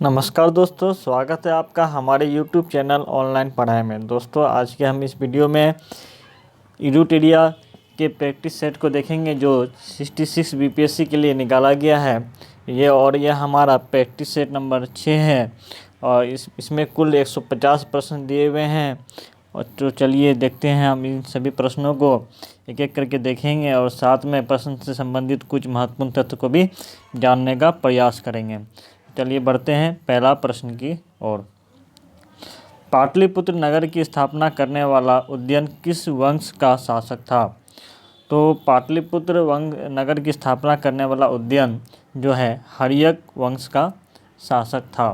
नमस्कार दोस्तों, स्वागत है आपका हमारे YouTube चैनल ऑनलाइन पढ़ाई में। दोस्तों, आज के हम इस वीडियो में इडूटेरिया के प्रैक्टिस सेट को देखेंगे जो 66 बीपीएससी के लिए निकाला गया है। यह हमारा प्रैक्टिस सेट नंबर 6 है और इसमें कुल 150 प्रश्न दिए हुए हैं। और तो चलिए देखते हैं, हम इन सभी प्रश्नों को एक एक करके देखेंगे और साथ में प्रश्न से संबंधित कुछ महत्वपूर्ण तथ्य को भी जानने का प्रयास करेंगे। चलिए बढ़ते हैं पहला प्रश्न की ओर। पाटलिपुत्र नगर की स्थापना करने वाला उदयन किस वंश का शासक था? तो पाटलिपुत्र नगर की स्थापना करने वाला उदयन जो है हर्यक वंश का शासक था।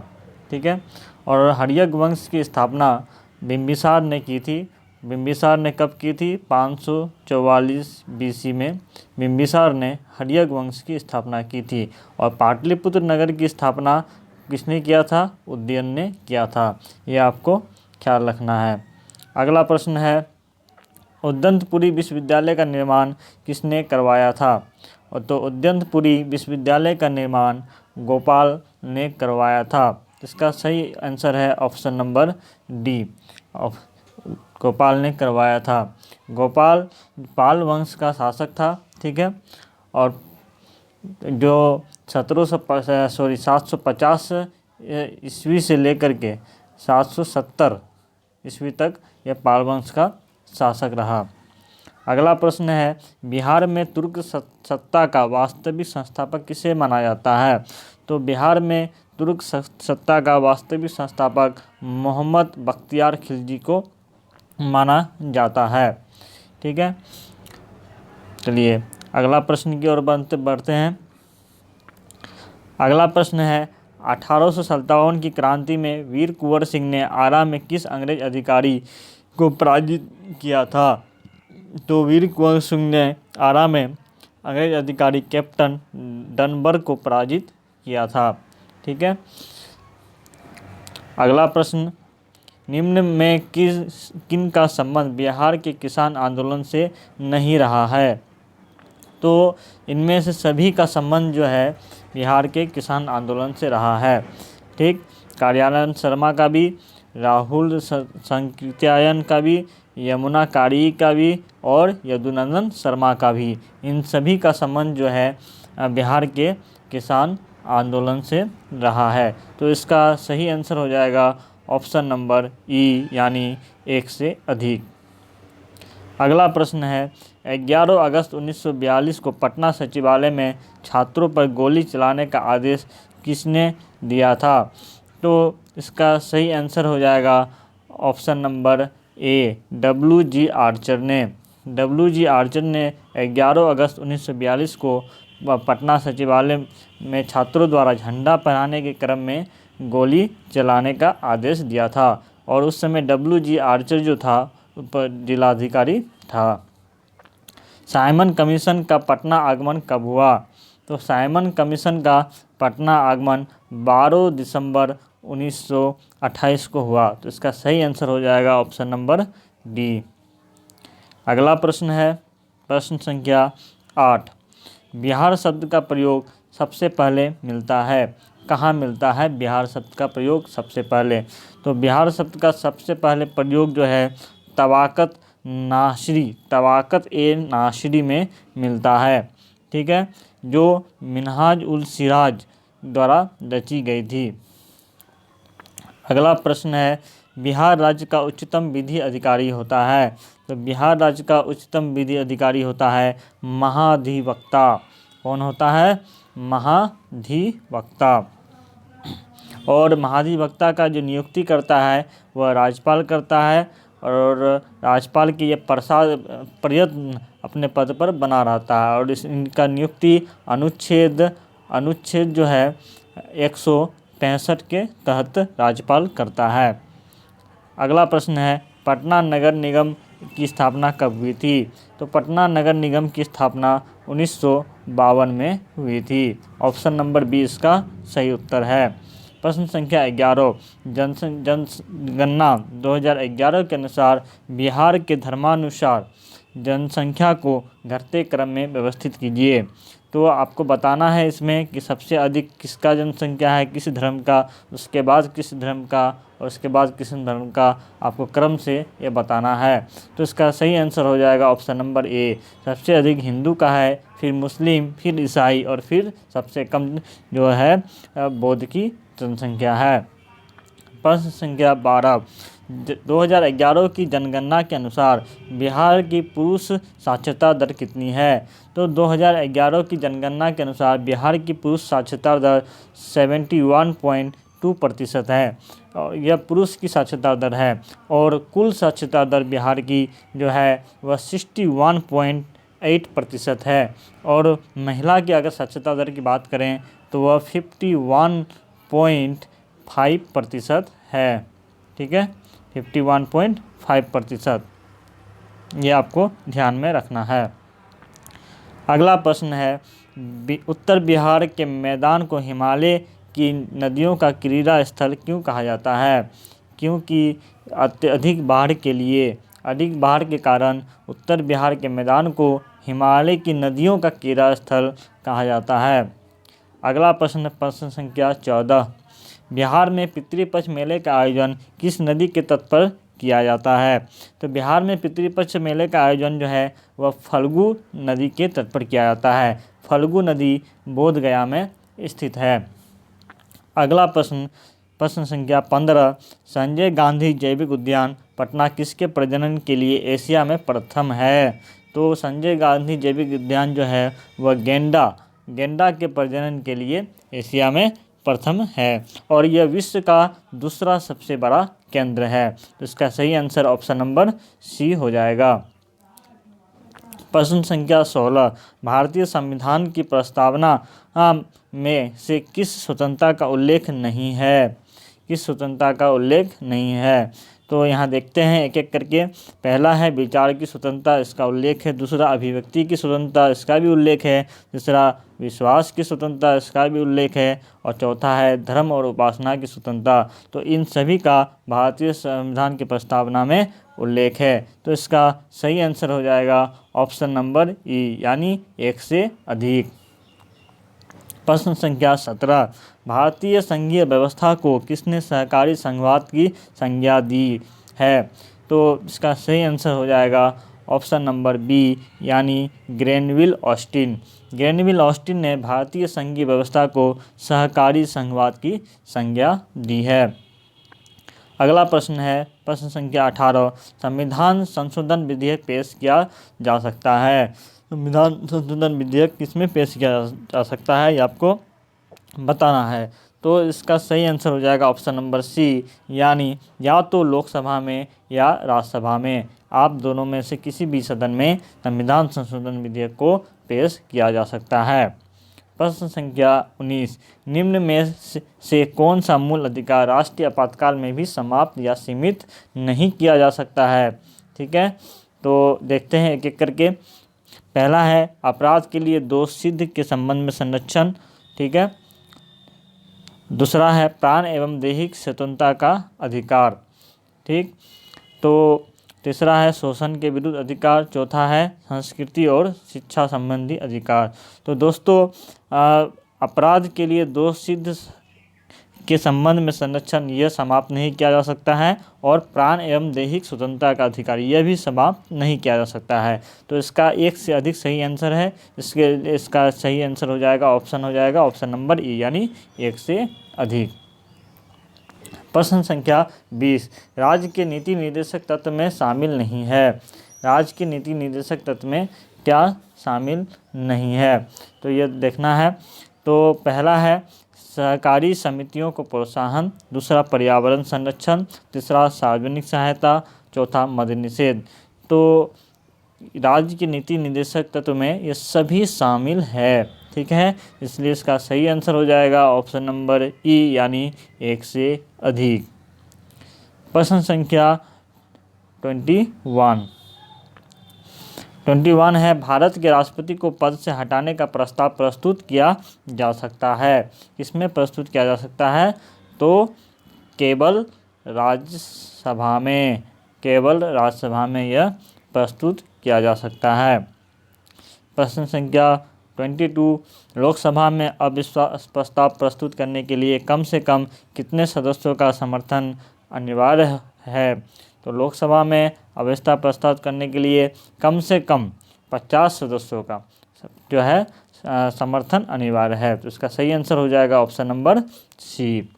ठीक है, और हर्यक वंश की स्थापना बिंबिसार ने की थी। बिंबिसार ने कब की थी? 544 बीसी में बिंबिसार ने हर्यक वंश की स्थापना की थी। और पाटलिपुत्र नगर की स्थापना किसने किया था? उदयन ने किया था। यह आपको ख्याल रखना है। अगला प्रश्न है, उद्यंतपुरी विश्वविद्यालय का निर्माण किसने करवाया था? और तो उद्यंतपुरी विश्वविद्यालय का निर्माण गोपाल ने करवाया था। इसका सही आंसर है ऑप्शन नंबर डी, गोपाल ने करवाया था। गोपाल पाल वंश का शासक था। ठीक है, और जो 750 ईस्वी से लेकर के 770 ईस्वी तक यह पाल वंश का शासक रहा। अगला प्रश्न है, बिहार में तुर्क सत्ता का वास्तविक संस्थापक किसे माना जाता है? तो बिहार में तुर्क सत्ता का वास्तविक संस्थापक मोहम्मद बख्तियार खिलजी को माना जाता है। ठीक है, चलिए अगला प्रश्न की ओर बढ़ते हैं। अगला प्रश्न है, 1857 की क्रांति में वीर कुंवर सिंह ने आरा में किस अंग्रेज अधिकारी को पराजित किया था? तो वीर कुंवर सिंह ने आरा में अंग्रेज अधिकारी कैप्टन डनबर्ग को पराजित किया था। ठीक है, अगला प्रश्न, निम्न में किन का संबंध बिहार के किसान आंदोलन से नहीं रहा है? तो इनमें से सभी का संबंध जो है बिहार के किसान आंदोलन से रहा है। ठीक, कार्यानंद शर्मा का भी, राहुल संकृत्यायन का भी, यमुना कारी का भी और यदुनंदन शर्मा का भी, इन सभी का संबंध जो है बिहार के किसान आंदोलन से रहा है। तो इसका सही आंसर हो जाएगा ऑप्शन नंबर ई, यानी 1 से अधिक। अगला प्रश्न है, 11 अगस्त 1942 को पटना सचिवालय में छात्रों पर गोली चलाने का आदेश किसने दिया था? तो इसका सही आंसर हो जाएगा option number A, WG Archer ने। WG आर्चर ने 11 अगस्त 1942 को पटना सचिवालय में छात्रों द्वारा झंडा फहराने के क्रम में गोली चलाने का आदेश दिया था। और उस समय WG आर्चर जो था जिलाधिकारी था। साइमन कमीशन का पटना आगमन कब हुआ? तो साइमन कमीशन का पटना आगमन 12 दिसंबर 1928 को हुआ। तो इसका सही आंसर हो जाएगा ऑप्शन नंबर डी। अगला प्रश्न है प्रश्न संख्या 8। बिहार शब्द का प्रयोग सबसे पहले मिलता है, कहाँ मिलता है बिहार शब्द का प्रयोग सबसे पहले? तो बिहार शब्द का सबसे पहले प्रयोग जो है तवाकत ए नासिरी में मिलता है। ठीक है, जो मिनहाज उल सिराज द्वारा रची गई थी। अगला प्रश्न है, बिहार राज्य का उच्चतम विधि अधिकारी होता है? तो बिहार राज्य का उच्चतम विधि अधिकारी होता है महाधिवक्ता। कौन होता है? महाधिवक्ता। और महाधिवक्ता का जो नियुक्ति करता है वह राज्यपाल करता है, और राज्यपाल की यह प्रयत्न अपने पद पर बना रहता है। और इनका नियुक्ति अनुच्छेद जो है 165 के तहत राज्यपाल करता है। अगला प्रश्न है, पटना नगर निगम की स्थापना कब हुई थी? तो पटना नगर निगम की स्थापना 1952 में हुई थी। ऑप्शन नंबर बी इसका सही उत्तर है। प्रश्न संख्या 11, जनगणना 2011 के अनुसार बिहार के धर्मानुसार जनसंख्या को घटते क्रम में व्यवस्थित कीजिए। तो आपको बताना है इसमें कि सबसे अधिक किसका जनसंख्या है, किस धर्म का, उसके बाद किस धर्म का, और उसके बाद किस धर्म का, आपको क्रम से ये बताना है। तो इसका सही आंसर हो जाएगा ऑप्शन नंबर ए। सबसे अधिक हिंदू का है, फिर मुस्लिम, फिर ईसाई, और फिर सबसे कम जो है बौद्ध की जनसंख्या है। प्रश्न संख्या 12, 2011 की जनगणना के अनुसार बिहार की पुरुष साक्षरता दर कितनी है? तो 2011 की जनगणना के अनुसार बिहार की पुरुष साक्षरता दर 71.2% है, और यह पुरुष की साक्षरता दर है। और कुल साक्षरता दर बिहार की जो है वह 61.8% है। और महिला की अगर साक्षरता दर की बात करें तो वह 51.5% है। ठीक है, 51.5%, ये आपको ध्यान में रखना है। अगला प्रश्न है, उत्तर बिहार के मैदान को हिमालय की नदियों का क्रीड़ा स्थल क्यों कहा जाता है? क्योंकि अत्यधिक बाढ़ के कारण उत्तर बिहार के मैदान को हिमालय की नदियों का क्रीड़ा स्थल कहा जाता है। अगला प्रश्न संख्या 14, बिहार में पितृपक्ष मेले का आयोजन किस नदी के तट पर किया जाता है? तो बिहार में पितृपक्ष मेले का आयोजन जो है वह फल्गु नदी के तट पर किया जाता है। फल्गु नदी बोधगया में स्थित है। अगला प्रश्न संख्या 15, संजय गांधी जैविक उद्यान पटना किसके प्रजनन के लिए एशिया में प्रथम है? तो संजय गांधी जैविक उद्यान जो है वह गेंडा के प्रजनन के लिए एशिया में प्रथम है, और यह विश्व का दूसरा सबसे बड़ा केंद्र है। तो इसका सही आंसर ऑप्शन नंबर सी हो जाएगा। प्रश्न संख्या 16, भारतीय संविधान की प्रस्तावना में से किस स्वतंत्रता का उल्लेख नहीं है? किस स्वतंत्रता का उल्लेख नहीं है? तो यहाँ देखते हैं एक एक करके। पहला है विचार की स्वतंत्रता, इसका उल्लेख है। दूसरा अभिव्यक्ति की स्वतंत्रता, इसका भी उल्लेख है। तीसरा विश्वास की स्वतंत्रता, इसका भी उल्लेख है। और चौथा है धर्म और उपासना की स्वतंत्रता। तो इन सभी का भारतीय संविधान की प्रस्तावना में उल्लेख है। तो इसका सही आंसर हो जाएगा ऑप्शन नंबर ई, यानी एक से अधिक। प्रश्न संख्या 17, भारतीय संघीय व्यवस्था को किसने सहकारी संघवाद की संज्ञा दी है? तो इसका सही आंसर हो जाएगा ऑप्शन नंबर बी, यानी ग्रेनविल ऑस्टिन। ग्रेनविल ऑस्टिन ने भारतीय संघीय व्यवस्था को सहकारी संघवाद की संज्ञा दी है। अगला प्रश्न है प्रश्न संख्या 18, संविधान संशोधन विधेयक पेश किया जा सकता है? संविधान संशोधन विधेयक किसमें पेश किया जा सकता है, ये आपको बताना है। तो इसका सही आंसर हो जाएगा ऑप्शन नंबर सी, यानी या तो लोकसभा में या राज्यसभा में, आप दोनों में से किसी भी सदन में संविधान संशोधन विधेयक को पेश किया जा सकता है। प्रश्न संख्या 19, निम्न में से कौन सा मूल अधिकार राष्ट्रीय आपातकाल में भी समाप्त या सीमित नहीं किया जा सकता है? ठीक है, तो देखते हैं एक एक करके। पहला है अपराध के लिए दोष सिद्ध के संबंध में संरक्षण। ठीक है, दूसरा है प्राण एवं दैहिक स्वतंत्रता का अधिकार। ठीक, तो तीसरा है शोषण के विरुद्ध अधिकार। चौथा है संस्कृति और शिक्षा संबंधी अधिकार। तो दोस्तों अपराध के लिए दोष सिद्ध के संबंध में संरक्षण यह समाप्त नहीं किया जा सकता है, और प्राण एवं दैहिक स्वतंत्रता का अधिकार यह भी समाप्त नहीं किया जा सकता है। तो इसका एक से अधिक सही आंसर है। इसका सही आंसर हो जाएगा ऑप्शन नंबर ई, यानी एक से अधिक। प्रश्न संख्या 20, राज्य के नीति निर्देशक तत्व में शामिल नहीं है। राज्य के नीति निर्देशक तत्व में क्या शामिल नहीं है? तो यह देखना है। तो पहला है सहकारी समितियों को प्रोत्साहन, दूसरा पर्यावरण संरक्षण, तीसरा सार्वजनिक सहायता, चौथा मद्य निषेध। तो राज्य के नीति निर्देशक तत्व में ये सभी शामिल है। ठीक है, इसलिए इसका सही आंसर हो जाएगा ऑप्शन नंबर ई, यानी एक से अधिक। प्रश्न संख्या 21 है, भारत के राष्ट्रपति को पद से हटाने का प्रस्ताव प्रस्तुत किया जा सकता है। किसमें प्रस्तुत किया जा सकता है? तो केवल राज्यसभा में यह प्रस्तुत किया जा सकता है। प्रश्न संख्या 22 लोकसभा में अविश्वास प्रस्ताव प्रस्तुत करने के लिए कम से कम कितने सदस्यों का समर्थन अनिवार्य है? तो लोकसभा में अविश्वास प्रस्ताव करने के लिए कम से कम 50 सदस्यों का जो है समर्थन अनिवार्य है। तो इसका सही आंसर हो जाएगा ऑप्शन नंबर सी।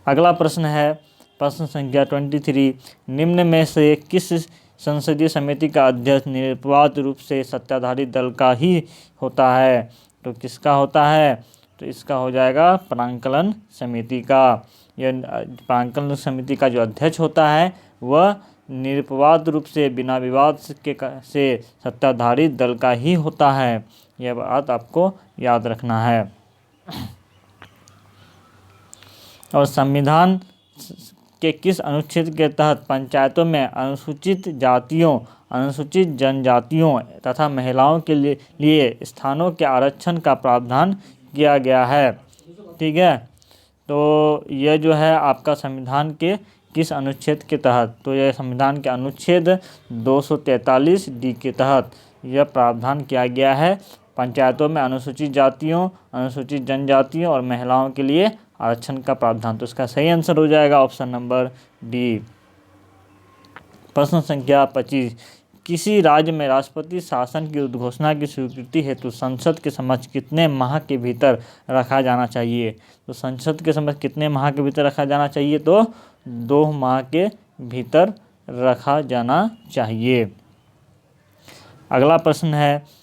अगला प्रश्न है प्रश्न संख्या 23, निम्न में से किस संसदीय समिति का अध्यक्ष निरपवाद रूप से सत्ताधारी दल का ही होता है? तो किसका होता है? तो इसका हो जाएगा प्रांकलन समिति का। यह प्रांकलन समिति का जो अध्यक्ष होता है वह निरपवाद रूप से बिना विवाद से सत्ताधारी दल का ही होता है। यह बात आपको याद रखना है। और संविधान के किस अनुच्छेद के तहत पंचायतों में अनुसूचित जातियों, अनुसूचित जनजातियों तथा महिलाओं के लिए स्थानों के आरक्षण का प्रावधान किया गया है? ठीक है, तो यह जो है आपका संविधान के किस अनुच्छेद के तहत? तो यह संविधान के अनुच्छेद 243 डी के तहत यह प्रावधान किया गया है। पंचायतों में अनुसूचित जातियों, अनुसूचित जनजातियों और महिलाओं के लिए आरक्षण का प्रावधान। तो इसका सही आंसर हो जाएगा ऑप्शन नंबर डी। प्रश्न संख्या 25, किसी राज्य में राष्ट्रपति शासन की उद्घोषणा की स्वीकृति हेतु संसद के समक्ष कितने माह के भीतर रखा जाना चाहिए? तो संसद के समक्ष कितने माह के भीतर रखा जाना चाहिए? तो 2 माह के भीतर रखा जाना चाहिए। अगला प्रश्न है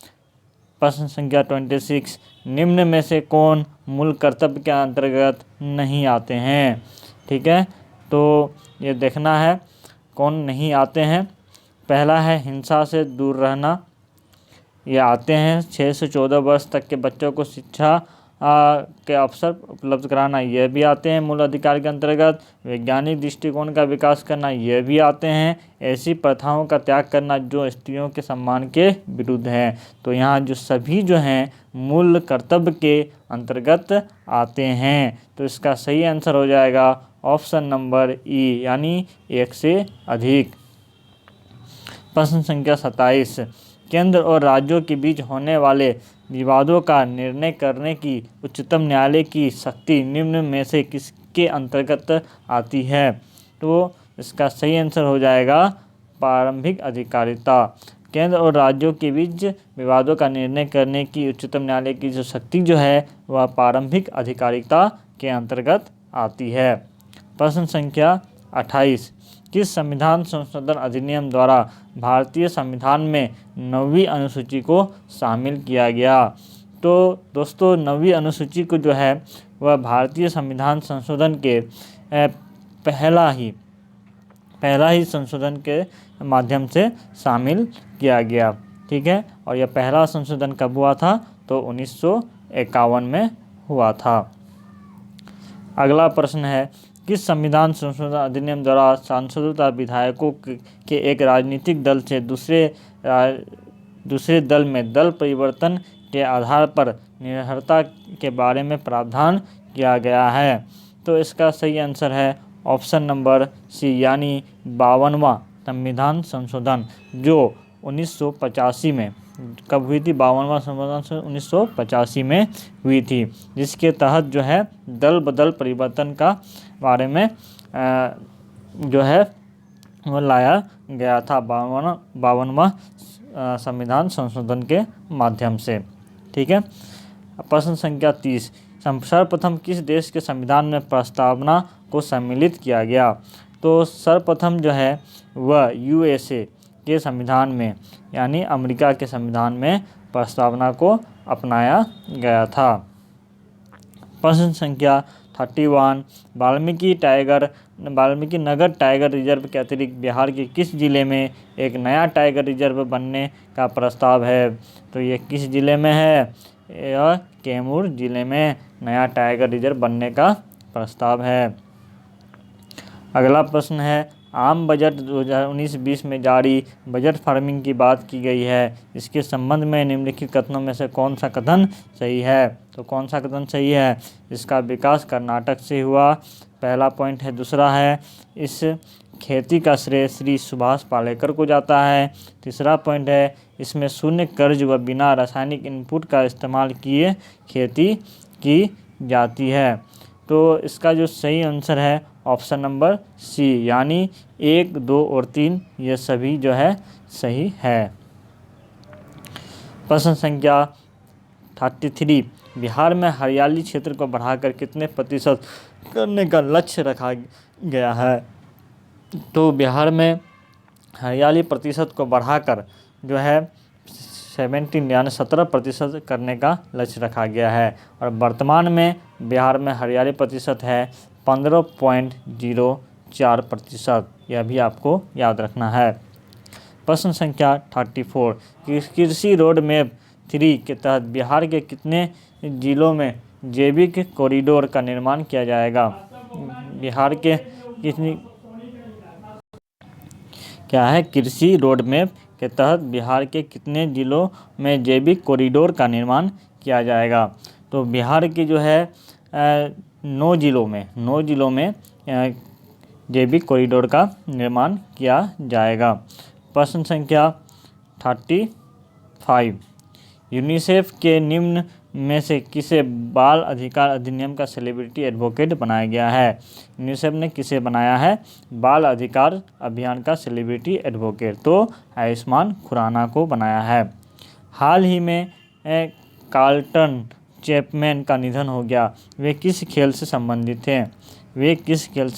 प्रश्न संख्या 26, निम्न में से कौन मूल कर्तव्य के अंतर्गत नहीं आते हैं? ठीक है, तो ये देखना है कौन नहीं आते हैं। पहला है हिंसा से दूर रहना, ये आते हैं। 6 से 14 वर्ष तक के बच्चों को शिक्षा के अवसर उपलब्ध कराना, यह भी आते हैं मूल अधिकार के अंतर्गत। वैज्ञानिक दृष्टिकोण का विकास करना, यह भी आते हैं। ऐसी प्रथाओं का त्याग करना जो स्त्रियों के सम्मान के विरुद्ध हैं। तो यहाँ जो सभी जो हैं मूल कर्तव्य के अंतर्गत आते हैं। तो इसका सही आंसर हो जाएगा ऑप्शन नंबर ई, यानी 1 से अधिक। प्रश्न संख्या 27, केंद्र और राज्यों के बीच होने वाले विवादों का निर्णय करने की उच्चतम न्यायालय की शक्ति निम्न में से किसके अंतर्गत आती है? तो इसका सही आंसर हो जाएगा प्रारंभिक अधिकारिता। केंद्र और राज्यों के बीच विवादों का निर्णय करने की उच्चतम न्यायालय की जो शक्ति जो है वह प्रारंभिक अधिकारिता के अंतर्गत आती है। प्रश्न संख्या 28, किस संविधान संशोधन अधिनियम द्वारा भारतीय संविधान में 9वीं अनुसूची को शामिल किया गया? तो दोस्तों 9वीं अनुसूची को जो है वह भारतीय संविधान संशोधन के पहला ही संशोधन के माध्यम से शामिल किया गया। ठीक है, और यह पहला संशोधन कब हुआ था? तो 1951 में हुआ था। अगला प्रश्न है, किस संविधान संशोधन अधिनियम द्वारा सांसदों तथा विधायकों के एक राजनीतिक दल से दूसरे दल में दल परिवर्तन के आधार पर निर्भरता के बारे में प्रावधान किया गया है? तो इसका सही आंसर है ऑप्शन नंबर सी, यानी 52वां संविधान संशोधन जो 1985 में कब हुई थी? 52वां संशोधन 1985 में हुई थी, जिसके तहत जो है दल बदल परिवर्तन का बारे में जो है वो लाया गया था 52वां संविधान संशोधन के माध्यम से। ठीक है, प्रश्न संख्या 30, सर्वप्रथम किस देश के संविधान में प्रस्तावना को सम्मिलित किया गया? तो सर्वप्रथम जो है वह USA के संविधान में, यानी अमेरिका के संविधान में प्रस्तावना को अपनाया गया था। प्रश्न संख्या 31, वाल्मीकि नगर टाइगर रिजर्व के अतिरिक्त बिहार के किस जिले में एक नया टाइगर रिजर्व बनने का प्रस्ताव है? तो ये किस जिले में है? यह कैमूर जिले में नया टाइगर रिजर्व बनने का प्रस्ताव है। अगला प्रश्न है, आम बजट 2019-20 में जारी बजट फार्मिंग की बात की गई है। इसके संबंध में निम्नलिखित कथनों में से कौन सा कथन सही है? तो कौन सा कथन सही है? इसका विकास कर्नाटक से हुआ, पहला पॉइंट है। दूसरा है, इस खेती का श्रेय श्री सुभाष पालेकर को जाता है। तीसरा पॉइंट है, इसमें शून्य कर्ज व बिना रासायनिक इनपुट का इस्तेमाल किए खेती की जाती है। तो इसका जो सही आंसर है ऑप्शन नंबर सी, यानी 1, 2 और 3 ये सभी जो है सही है। प्रश्न संख्या 33, बिहार में हरियाली क्षेत्र को बढ़ाकर कितने प्रतिशत करने का लक्ष्य रखा गया है? तो बिहार में हरियाली प्रतिशत को बढ़ाकर जो है 17 यानी 17% करने का लक्ष्य रखा गया है, और वर्तमान में बिहार में हरियाली प्रतिशत है 15.04%। यह भी आपको याद रखना है। प्रश्न संख्या 34, कृषि रोड मैप 3 के तहत बिहार के कितने जिलों में जैविक कॉरिडोर का निर्माण किया जाएगा? बिहार के कितनी क्या है कृषि रोड मैप के तहत बिहार के कितने जिलों में जैविक कॉरिडोर का निर्माण किया जाएगा? तो बिहार के जो है 9 जिलों में जैविक कॉरिडोर का निर्माण किया जाएगा। प्रश्न संख्या 35, यूनिसेफ के निम्न में से किसे बाल अधिकार अधिनियम का सेलिब्रिटी एडवोकेट बनाया गया है? यूनिसेफ ने किसे बनाया है बाल अधिकार अभियान का सेलिब्रिटी एडवोकेट? तो आयुष्मान खुराना को बनाया है। हाल ही में कार्लटन चैपमैन का निधन हो गया, वे किस खेल से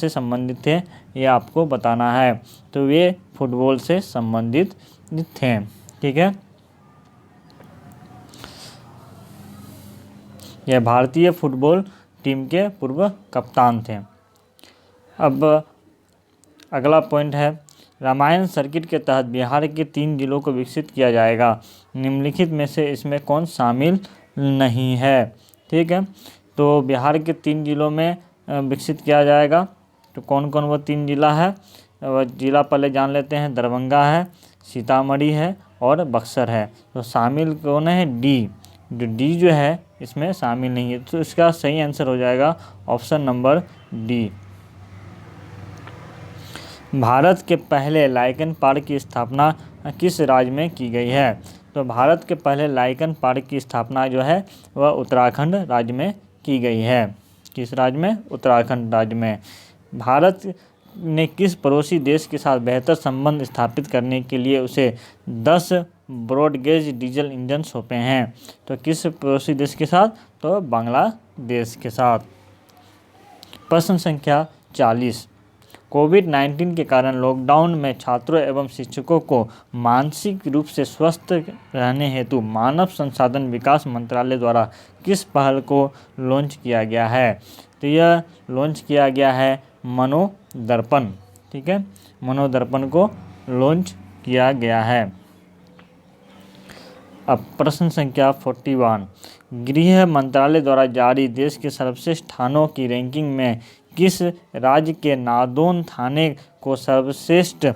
संबंधित थे? ये आपको बताना है। तो वे फुटबॉल से संबंधित थे। ठीक है, यह भारतीय फुटबॉल टीम के पूर्व कप्तान थे। अब अगला पॉइंट है, रामायण सर्किट के तहत बिहार के 3 जिलों को विकसित किया जाएगा, निम्नलिखित में से इसमें कौन शामिल नहीं है? ठीक है, तो बिहार के 3 जिलों में विकसित किया जाएगा। तो कौन कौन वो 3 जिला है? वह जिला पहले जान लेते हैं। दरभंगा है, सीतामढ़ी है और बक्सर है। तो शामिल कौन है? डी जो है इसमें शामिल नहीं है। तो इसका सही आंसर हो जाएगा ऑप्शन नंबर डी। भारत के पहले लाइकन पार्क की स्थापना किस राज्य में की गई है? तो भारत के पहले लाइकन पार्क की स्थापना जो है वह उत्तराखंड राज्य में की गई है। किस राज्य में? उत्तराखंड राज्य में। भारत ने किस पड़ोसी देश के साथ बेहतर संबंध स्थापित करने के लिए उसे 10 ब्रॉडगेज डीजल इंजन सौंपे हैं? तो किस पड़ोसी देश के साथ? तो बांग्लादेश के साथ। प्रश्न संख्या 40, कोविड-19 के कारण लॉकडाउन में छात्रों एवं शिक्षकों को मानसिक रूप से स्वस्थ रहने हेतु मानव संसाधन विकास मंत्रालय द्वारा किस पहल को लॉन्च किया गया है? तो यह लॉन्च किया गया है मनोदर्पण। ठीक है, मनोदर्पण को लॉन्च किया गया है। अब प्रश्न संख्या 41, गृह मंत्रालय द्वारा जारी देश के सर्वश्रेष्ठ थानों की रैंकिंग में किस राज्य के नादौन थाने को सर्वश्रेष्ठ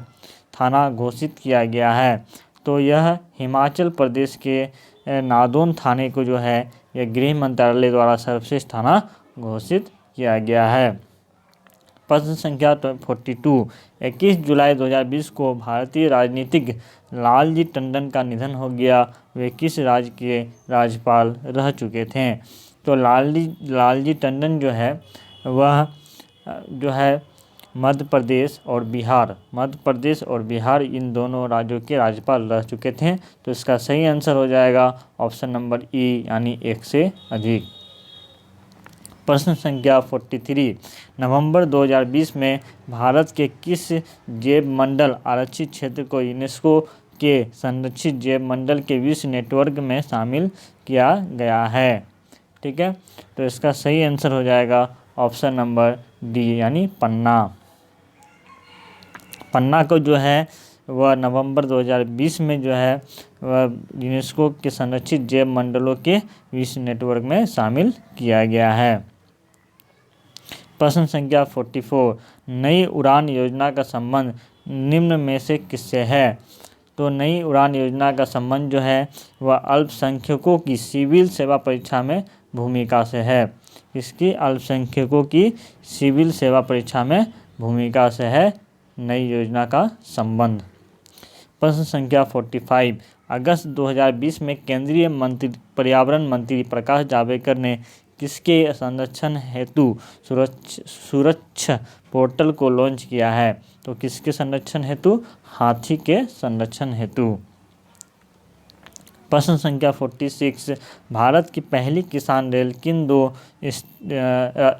थाना घोषित किया गया है? तो यह हिमाचल प्रदेश के नादौन थाने को जो है यह गृह मंत्रालय द्वारा सर्वश्रेष्ठ थाना घोषित किया गया है। प्रश्न संख्या 42, 21 जुलाई 2020 को भारतीय राजनीतिक लालजी टंडन का निधन हो गया, वे किस राज्य के राज्यपाल रह चुके थे? तो लालजी टंडन जो है वह जो है मध्य प्रदेश और बिहार इन दोनों राज्यों के राज्यपाल रह चुके थे। तो इसका सही आंसर हो जाएगा ऑप्शन नंबर ई, यानी 1 से अधिक। प्रश्न संख्या 43, नवंबर 2020 में भारत के किस जैव मंडल आरक्षित क्षेत्र को यूनेस्को के संरक्षित जैव मंडल के विश्व नेटवर्क में शामिल किया गया है? ठीक है, तो इसका सही आंसर हो जाएगा ऑप्शन नंबर डी, यानी पन्ना को जो है वह नवंबर 2020 में जो है वह यूनेस्को के संरक्षित जैव मंडलों के विश्व नेटवर्क में शामिल किया गया है। प्रश्न संख्या 44, नई उड़ान योजना का संबंध निम्न में से किससे है? तो नई उड़ान योजना का संबंध जो है वह अल्पसंख्यकों की सिविल सेवा परीक्षा में भूमिका से है। इसकी अल्पसंख्यकों की सिविल सेवा परीक्षा में भूमिका से है नई योजना का संबंध। प्रश्न संख्या 45, अगस्त 2020 में केंद्रीय मंत्री पर्यावरण मंत्री प्रकाश जावड़ेकर ने किसके संरक्षण हेतु सुरक्षा पोर्टल को लॉन्च किया है? तो किसके संरक्षण हेतु? हाथी के संरक्षण हेतु। प्रश्न संख्या 46, भारत की पहली किसान रेल किन दो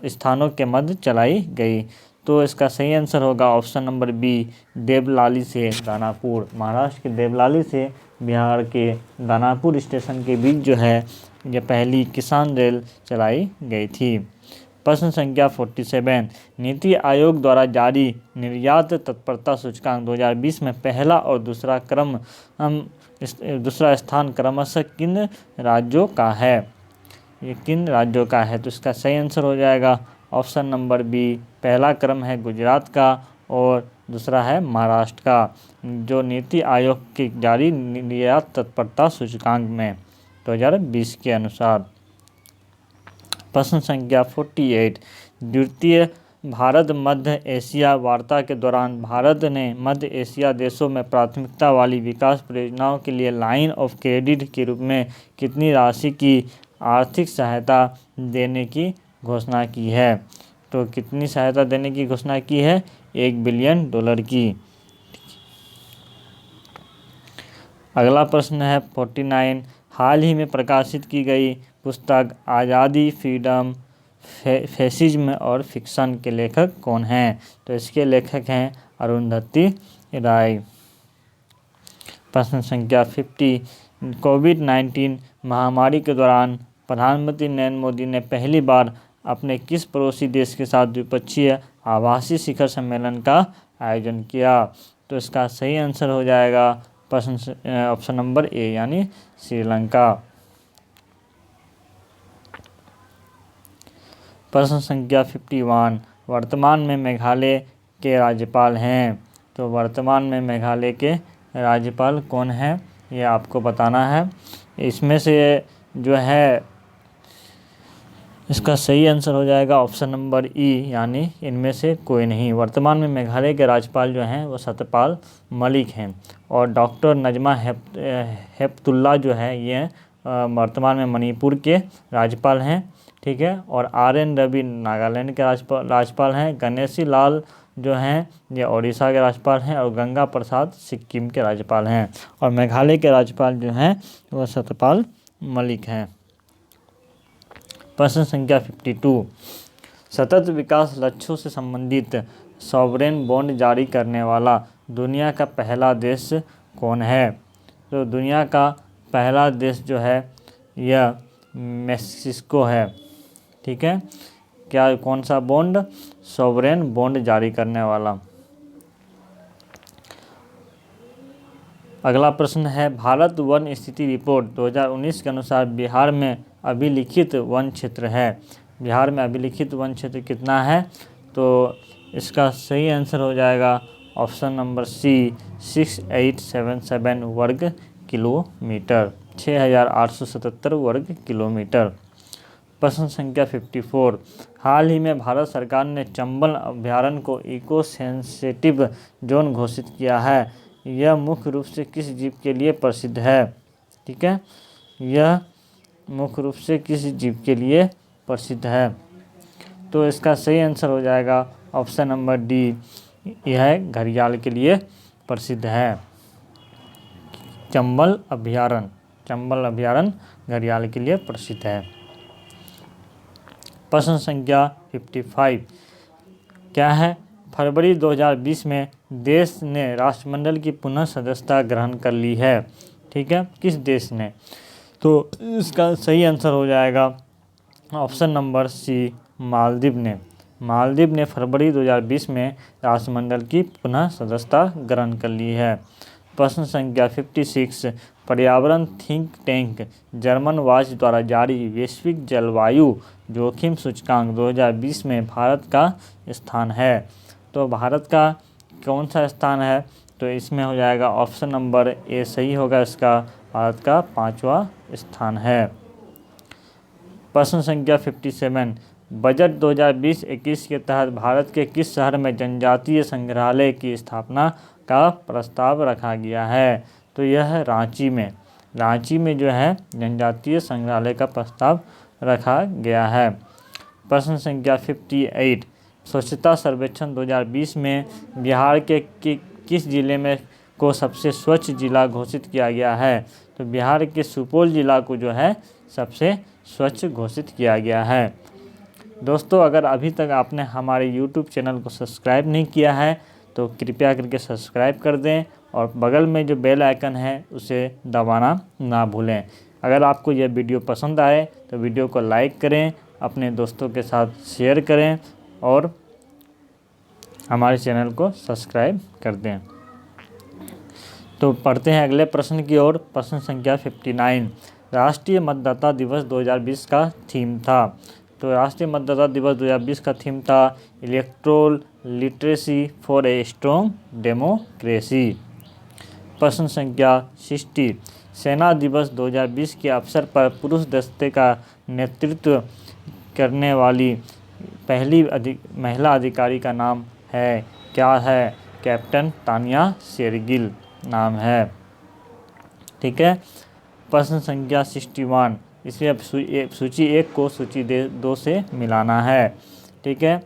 स्थानों के मध्य चलाई गई? तो इसका सही आंसर होगा ऑप्शन नंबर बी, देवलाली से दानापुर। महाराष्ट्र के देवलाली से बिहार के दानापुर स्टेशन के बीच जो है यह पहली किसान रेल चलाई गई थी। प्रश्न संख्या 47, नीति आयोग द्वारा जारी निर्यात तत्परता सूचकांक 2020 में पहला और दूसरा स्थान क्रमशः किन राज्यों का है? ये किन राज्यों का है? तो इसका सही आंसर हो जाएगा ऑप्शन नंबर बी, पहला क्रम है गुजरात का और दूसरा है महाराष्ट्र का, जो नीति आयोग की जारी निर्यात तत्परता सूचकांक में 2020 के अनुसार। प्रश्न संख्या 48, द्वितीय भारत मध्य एशिया वार्ता के दौरान भारत ने मध्य एशिया देशों में प्राथमिकता वाली विकास परियोजनाओं के लिए लाइन ऑफ क्रेडिट के रूप में कितनी राशि की आर्थिक सहायता देने की घोषणा की है? तो कितनी सहायता देने की घोषणा की है? $1 बिलियन की। अगला प्रश्न है 49, हाल ही में प्रकाशित की गई पुस्तक आज़ादी, फ्रीडम, फैसिज्म और फिक्शन के लेखक कौन हैं? तो इसके लेखक हैं अरुंधति राय। प्रश्न संख्या 50, कोविड-19 महामारी के दौरान प्रधानमंत्री नरेंद्र मोदी ने पहली बार अपने किस पड़ोसी देश के साथ द्विपक्षीय आभासी शिखर सम्मेलन का आयोजन किया? तो इसका सही आंसर हो जाएगा ऑप्शन नंबर ए यानी श्रीलंका। प्रश्न संख्या 51, वर्तमान में मेघालय के राज्यपाल हैं? तो वर्तमान में मेघालय के राज्यपाल कौन हैं ये आपको बताना है। इसमें से जो है इसका सही आंसर हो जाएगा ऑप्शन नंबर ई यानी इनमें से कोई नहीं। वर्तमान में मेघालय के राज्यपाल जो हैं वो सत्यपाल मलिक हैं और डॉक्टर नजमा हेपतुल्ला जो है ये वर्तमान में मणिपुर के राज्यपाल हैं, ठीक है। और RN रवि नागालैंड के राज्यपाल हैं। गणेशी लाल जो हैं ये उड़ीसा के राज्यपाल हैं और गंगा प्रसाद सिक्किम के राज्यपाल हैं और मेघालय के राज्यपाल जो हैं वह सत्यपाल मलिक हैं। प्रश्न संख्या 52, सतत विकास लक्ष्यों से संबंधित सॉवरेन बॉन्ड जारी करने वाला दुनिया का पहला देश कौन है? तो दुनिया का पहला देश जो है यह मेक्सिको है, ठीक है। क्या कौन सा बॉन्ड? सॉवरेन बॉन्ड जारी करने वाला। अगला प्रश्न है भारत वन स्थिति रिपोर्ट 2019 के अनुसार बिहार में अभिलिखित वन क्षेत्र है। बिहार में अभिलिखित वन क्षेत्र कितना है? तो इसका सही आंसर हो जाएगा ऑप्शन नंबर सी 6877 वर्ग किलोमीटर, 6877 वर्ग किलोमीटर। प्रश्न संख्या 54, हाल ही में भारत सरकार ने चंबल अभयारण्य को इको सेंसिटिव जोन घोषित किया है। यह मुख्य रूप से किस जीव के लिए प्रसिद्ध है? ठीक है, यह मुख्य रूप से किस जीव के लिए प्रसिद्ध है? तो इसका सही आंसर हो जाएगा ऑप्शन नंबर डी, यह घड़ियाल के लिए प्रसिद्ध है। चंबल अभयारण्य घड़ियाल के लिए प्रसिद्ध है। प्रश्न संख्या 55 क्या है? फरवरी 2020 में देश ने राष्ट्रमंडल की पुनः सदस्यता ग्रहण कर ली है, ठीक है। किस देश ने? तो इसका सही आंसर हो जाएगा ऑप्शन नंबर सी, मालदीव ने। मालदीव ने फरवरी 2020 में राष्ट्रमंडल की पुनः सदस्यता ग्रहण कर ली है। प्रश्न संख्या 56 पर्यावरण थिंक टैंक जर्मन वॉच द्वारा जारी वैश्विक जलवायु जोखिम सूचकांक 2020 में भारत का स्थान है। तो भारत का कौन सा स्थान है? तो इसमें हो जाएगा ऑप्शन नंबर ए सही होगा, इसका भारत का 5वां स्थान है। प्रश्न संख्या 57 बजट 2020-21 के तहत भारत के किस शहर में जनजातीय संग्रहालय की स्थापना का प्रस्ताव रखा गया है? तो यह रांची में। रांची में जो है जनजातीय संग्रहालय का प्रस्ताव रखा गया है। प्रश्न संख्या 58, स्वच्छता सर्वेक्षण 2020 में बिहार के किस जिले में को सबसे स्वच्छ जिला घोषित किया गया है? तो बिहार के सुपौल जिला को जो है सबसे स्वच्छ घोषित किया गया है। दोस्तों, अगर अभी तक आपने हमारे YouTube चैनल को सब्सक्राइब नहीं किया है तो कृपया करके सब्सक्राइब कर दें और बगल में जो बेल आइकन है उसे दबाना ना भूलें। अगर आपको यह वीडियो पसंद आए तो वीडियो को लाइक करें, अपने दोस्तों के साथ शेयर करें और हमारे चैनल को सब्सक्राइब कर दें। तो पढ़ते हैं अगले प्रश्न की ओर। प्रश्न संख्या 59, राष्ट्रीय मतदाता दिवस 2020 का थीम था। तो राष्ट्रीय मतदाता दिवस 2020 का थीम था electoral literacy for a strong democracy. प्रश्न संख्या 60, सेना दिवस 2020 के अवसर पर पुरुष दस्ते का नेतृत्व करने वाली पहली महिला अधिकारी का नाम है, क्या है? कैप्टन तानिया शेरगिल नाम है। ठीक है। प्रश्न संख्या 61, इसलिए अब सूची 1 को सूची 2 से मिलाना है। ठीक है।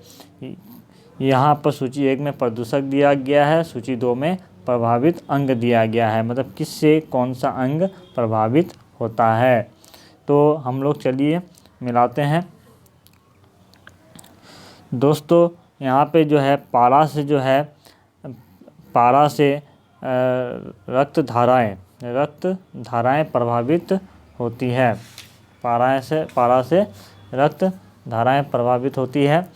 यहाँ पर सूची 1 में प्रदूषक दिया गया है, सूची 2 में प्रभावित अंग दिया गया है, मतलब किससे कौन सा अंग प्रभावित होता है। तो हम लोग चलिए मिलाते हैं। दोस्तों, यहाँ पे जो है पारा से रक्त धाराएं प्रभावित होती है। पारा से रक्त धाराएं प्रभावित होती है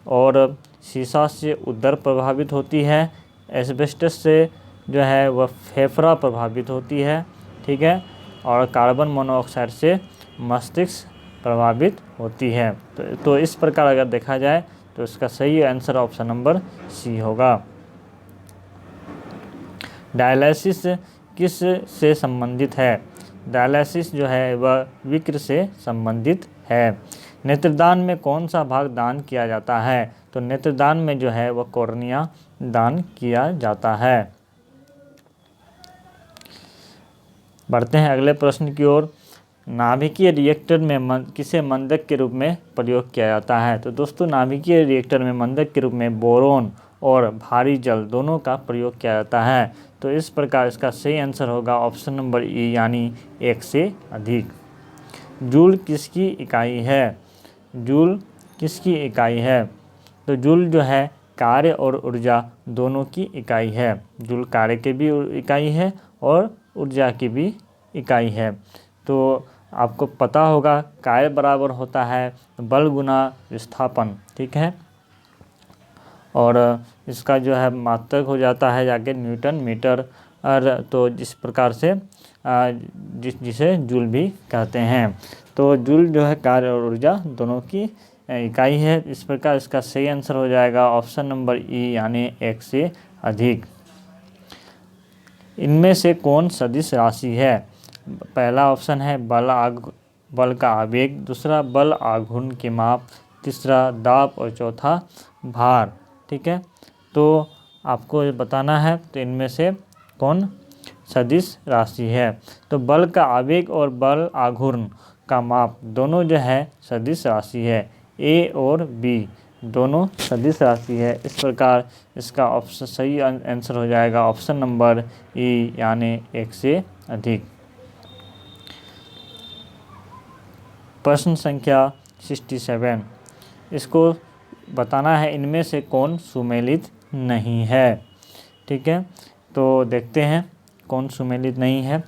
और शीशा से उदर प्रभावित होती है। एस्बेस्टस से जो है वह फेफड़ा प्रभावित होती है। ठीक है। और कार्बन मोनोऑक्साइड से मस्तिष्क प्रभावित होती है। तो इस प्रकार अगर देखा जाए तो इसका सही आंसर ऑप्शन नंबर सी होगा। डायलिसिस किस से संबंधित है? डायलिसिस जो है वह विक्र से संबंधित है। नेत्रदान में कौन सा भाग दान किया जाता है? तो नेत्रदान में जो है वह कॉर्निया दान किया जाता है। बढ़ते हैं अगले प्रश्न की ओर। नाभिकीय रिएक्टर में किसे मंदक के रूप में प्रयोग किया जाता है? तो दोस्तों, नाभिकीय रिएक्टर में मंदक के रूप में बोरोन और भारी जल दोनों का प्रयोग किया जाता है। तो इस प्रकार इसका सही आंसर होगा ऑप्शन नंबर ई, यानी 1 से अधिक। जूल किसकी इकाई है? जूल किसकी इकाई है? तो जूल जो है कार्य और ऊर्जा दोनों की इकाई है। जूल कार्य की भी इकाई है और ऊर्जा की भी इकाई है। तो आपको पता होगा कार्य बराबर होता है बल गुना विस्थापन। ठीक है। और इसका जो है मात्रक हो जाता है जाके न्यूटन मीटर। और तो जिस प्रकार से जिसे जूल भी कहते हैं। तो जूल जो है कार्य और ऊर्जा दोनों की इकाई है। इस प्रकार इसका सही आंसर हो जाएगा ऑप्शन नंबर ई, यानी 1 से अधिक। इनमें से कौन सदिश राशि है? पहला ऑप्शन है बल का आवेग, दूसरा बल आघूर्ण की माप, तीसरा दाब और चौथा भार। ठीक है। तो आपको बताना है तो इनमें से कौन सदिश राशि है। तो बल का आवेग और बल आघूर्ण का माप दोनों जो है सदिश राशि है। ए और बी दोनों सदिश राशि है। इस प्रकार इसका ऑप्शन सही आंसर हो जाएगा ऑप्शन नंबर ई, यानी 1 से अधिक। प्रश्न संख्या 67, इसको बताना है इनमें से कौन सुमेलित नहीं है। ठीक है। तो देखते हैं कौन सुमेलित नहीं है।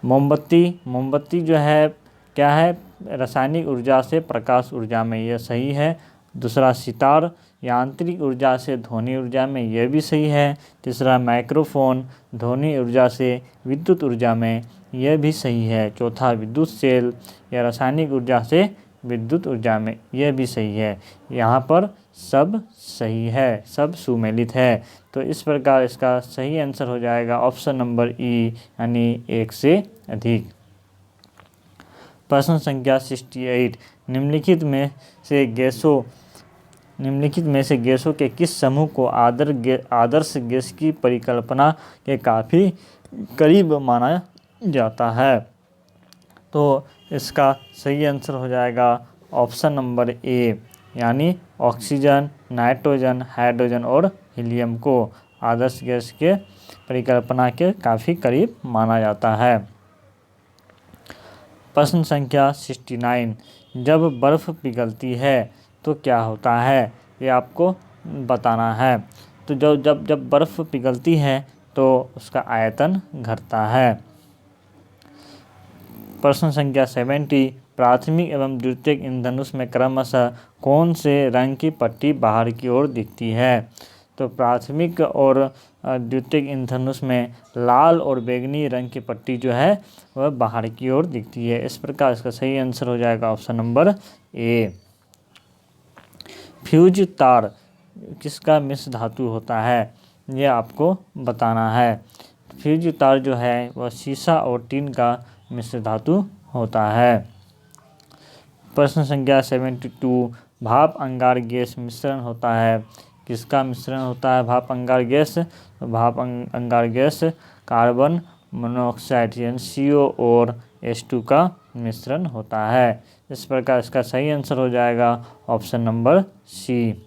मोमबत्ती जो है क्या है? रासायनिक ऊर्जा से प्रकाश ऊर्जा में, यह सही है। दूसरा सितार यांत्रिक ऊर्जा से ध्वनि ऊर्जा में, यह भी सही है। तीसरा माइक्रोफोन ध्वनि ऊर्जा से विद्युत ऊर्जा में, यह भी सही है। चौथा विद्युत सेल या रासायनिक ऊर्जा से विद्युत ऊर्जा में, यह भी सही है। यहाँ पर सब सही है, सब सुमेलित है। तो इस प्रकार इसका सही आंसर हो जाएगा ऑप्शन नंबर ई, यानी 1 से अधिक। प्रश्न संख्या 68, निम्नलिखित में से गैसों के किस समूह को आदर्श गैस की परिकल्पना के काफ़ी करीब माना जाता है। तो इसका सही आंसर हो जाएगा ऑप्शन नंबर ए, यानी ऑक्सीजन, नाइट्रोजन, हाइड्रोजन और हीलियम को आदर्श गैस के परिकल्पना के काफ़ी करीब माना जाता है। प्रश्न संख्या 69, जब बर्फ़ पिघलती है तो क्या होता है, ये आपको बताना है। तो जब बर्फ़ पिघलती है तो उसका आयतन घटता है। प्रश्न संख्या 70, प्राथमिक एवं द्वितीयक इंद्रधनुष में क्रमशः कौन से रंग की पट्टी बाहर की ओर दिखती है। तो प्राथमिक और द्वितीयक इंद्रधनुष में लाल और बैंगनी रंग की पट्टी जो है वह बाहर की ओर दिखती है। इस प्रकार इसका सही आंसर हो जाएगा ऑप्शन नंबर ए। फ्यूज तार किसका मिश्र धातु होता है, ये आपको बताना है। फ्यूज तार जो है वह सीसा और टीन का मिश्र धातु होता है। प्रश्न संख्या 72, भाप अंगार गैस मिश्रण होता है, किसका मिश्रण होता है भाप अंगार गैस। तो भाप अंगार गैस कार्बन मोनोऑक्साइड यानी CO और H2 का मिश्रण होता है। इस प्रकार इसका सही आंसर हो जाएगा ऑप्शन नंबर सी।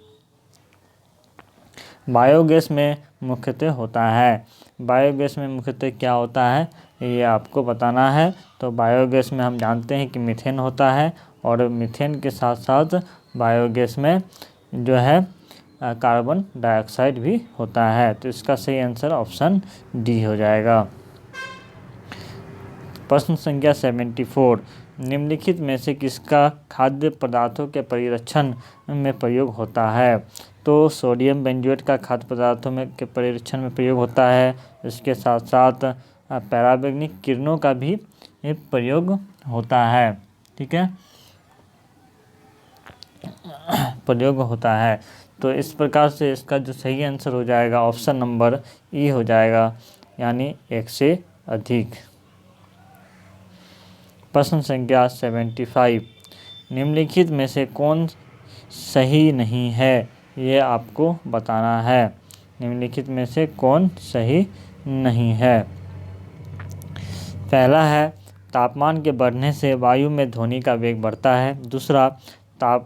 बायोगैस में मुख्यतः होता है, बायोगैस में मुख्यतः क्या होता है ये आपको बताना है। तो बायोगैस में हम जानते हैं कि मीथेन होता है और मीथेन के साथ साथ बायोगैस में जो है कार्बन डाइऑक्साइड भी होता है। तो इसका सही आंसर ऑप्शन डी हो जाएगा। प्रश्न संख्या 74, निम्नलिखित में से किसका खाद्य पदार्थों के परिरक्षण में प्रयोग होता है। तो सोडियम बेंजोएट का खाद्य पदार्थों में के परिरक्षण में प्रयोग होता है। इसके साथ साथ पराबैंगनी किरणों का भी प्रयोग होता है, ठीक है, प्रयोग होता है। तो इस प्रकार से इसका जो सही आंसर हो जाएगा ऑप्शन नंबर ई हो जाएगा, यानी 1 से अधिक। प्रश्न संख्या 75, निम्नलिखित में से कौन सही नहीं है, ये आपको बताना है। निम्नलिखित में से कौन सही नहीं है। पहला है तापमान के बढ़ने से वायु में ध्वनि का वेग बढ़ता है। दूसरा,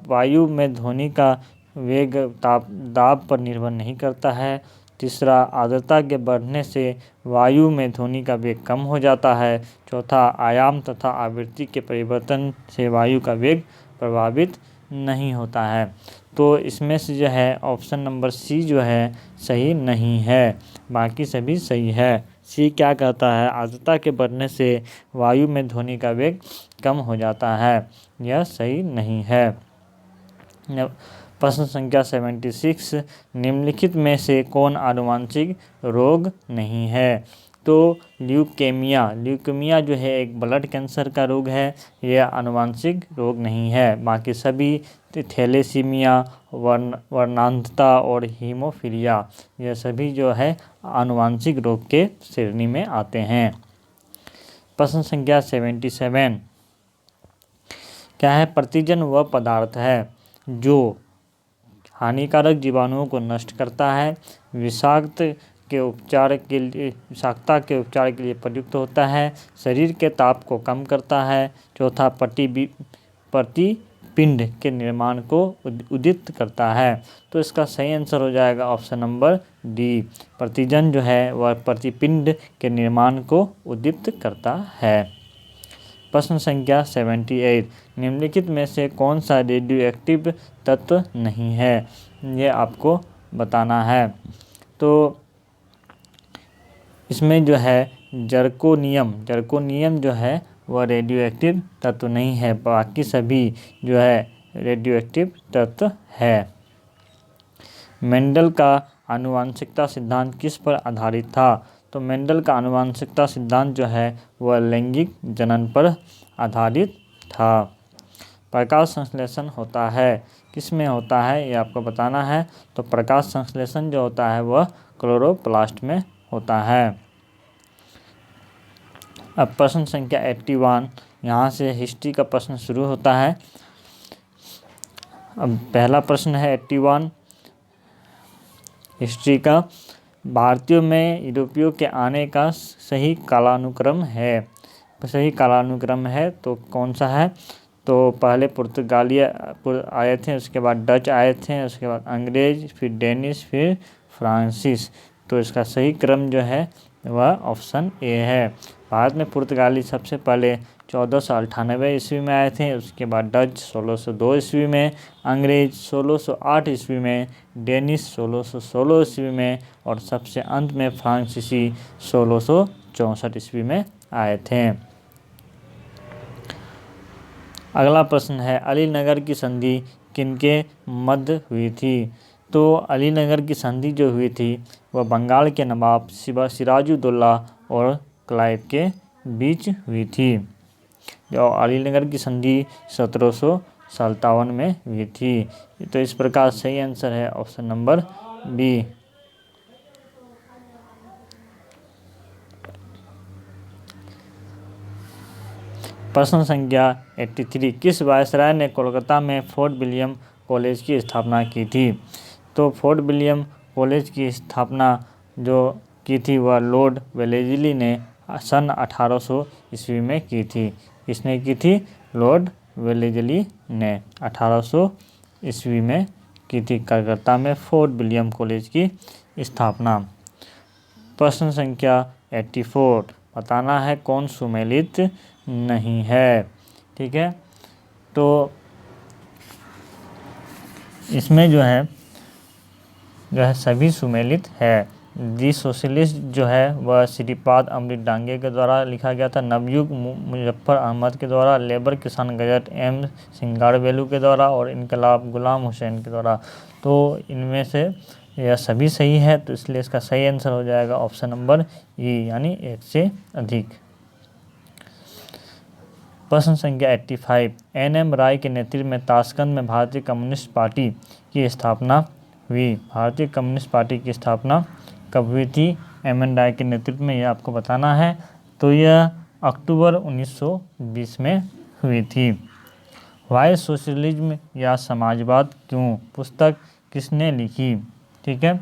वायु में ध्वनि का वेग दाब पर निर्भर नहीं करता है। तीसरा, आर्द्रता के बढ़ने से वायु में ध्वनि का वेग कम हो जाता है। चौथा, आयाम तथा आवृत्ति के परिवर्तन से वायु का वेग प्रभावित नहीं होता है। तो इसमें से जो है ऑप्शन नंबर सी जो है सही नहीं है, बाकी सभी सही है। सी क्या कहता है, आर्द्रता के बढ़ने से वायु में ध्वनि का वेग कम हो जाता है, यह सही नहीं है। प्रश्न संख्या 76, निम्नलिखित में से कौन आनुवांशिक रोग नहीं है। तो ल्यूकेमिया जो है एक ब्लड कैंसर का रोग है, यह आनुवांशिक रोग नहीं है। बाकी सभी थैलेसीमिया, वर्णांधता और हीमोफीलिया यह सभी जो है आनुवांशिक रोग के श्रेणी में आते हैं। प्रश्न संख्या 77, क्या है, प्रतिजन वह पदार्थ है जो हानिकारक जीवाणुओं को नष्ट करता है, विषाक्तता के उपचार के लिए प्रयुक्त होता है, शरीर के ताप को कम करता है। चौथा, प्रतिपिंड के निर्माण को उद्दीपित करता है। तो इसका सही आंसर हो जाएगा ऑप्शन नंबर डी, प्रतिजन जो है वह प्रतिपिंड के निर्माण को उद्दीपित करता है। प्रश्न संख्या 78, निम्नलिखित में से कौन सा रेडियोएक्टिव तत्व नहीं है, ये आपको बताना है। तो इसमें जो है जर्कोनियम जो है वह रेडियोएक्टिव तत्व नहीं है, बाकी सभी जो है रेडियोएक्टिव तत्व है। मेंडल का आनुवंशिकता सिद्धांत किस पर आधारित था। तो मेंडल का आनुवंशिकता सिद्धांत जो है वह लैंगिक जनन पर आधारित था। प्रकाश संश्लेषण होता है, किस में होता है ये आपको बताना है। तो प्रकाश संश्लेषण जो होता है वह क्लोरोप्लास्ट में होता है। अब प्रश्न संख्या 81, यहाँ से हिस्ट्री का प्रश्न शुरू होता है। अब पहला प्रश्न है 81 हिस्ट्री का, भारतीयों में यूरोपियों के आने का सही कालानुक्रम है। सही कालानुक्रम है तो कौन सा है? तो पहले पुर्तगाली आए थे, उसके बाद डच आए थे, उसके बाद अंग्रेज, फिर डेनिश, फिर फ्रांसीस। तो इसका सही क्रम जो है वह ऑप्शन ए है। भारत में पुर्तगाली सबसे पहले 1498 ईस्वी में आए थे, उसके बाद डच 1602 ईस्वी में, अंग्रेज 1608 ईस्वी में, डेनिश 1616 ईस्वी में और सबसे अंत में फ्रांसीसी 1664 ईस्वी में आए थे। अगला प्रश्न है, अलीनगर की संधि किनके मध्य हुई थी? तो अलीनगर की संधि जो हुई थी वह बंगाल के नवाब सिराजुद्दौला और क्लाइव के बीच हुई थी। जो अलीनगर की संधि 1757 में हुई थी। तो इस प्रकार सही आंसर है ऑप्शन नंबर बी। प्रश्न संख्या 83, किस वायसराय ने कोलकाता में फोर्ट विलियम कॉलेज की स्थापना की थी? तो फोर्ट विलियम कॉलेज की स्थापना जो की थी वह लॉर्ड वेलेस्ली ने सन 1800 ईस्वी में की थी। किसने की थी? लॉर्ड वेलेस्ली ने 1800 ईस्वी में की थी कलकत्ता में फोर्ट विलियम कॉलेज की स्थापना। प्रश्न संख्या 84, बताना है कौन सुमेलित नहीं है। ठीक है, तो इसमें जो है सभी सुमेलित है। दी सोशलिस्ट जो है वह श्रीपाद अमृत डांगे के द्वारा लिखा गया था, नवयुग मुजफ्फर अहमद के द्वारा, लेबर किसान गजट एम सिंगारवेलू के द्वारा और इनकलाब गुलाम हुसैन के द्वारा। तो इनमें से यह सभी सही है, तो इसलिए इसका सही आंसर हो जाएगा ऑप्शन नंबर ई, यानी एक से अधिक। प्रश्न संख्या 85, एन.एम. राय के नेतृत्व में ताशकंद में भारतीय कम्युनिस्ट पार्टी की स्थापना हुई। भारतीय कम्युनिस्ट पार्टी की स्थापना कब हुई थी एम.एन. राय के नेतृत्व में, यह आपको बताना है। तो यह अक्टूबर 1920 में हुई थी। वाई सोशलिज्म या समाजवाद क्यों पुस्तक किसने लिखी? ठीक है,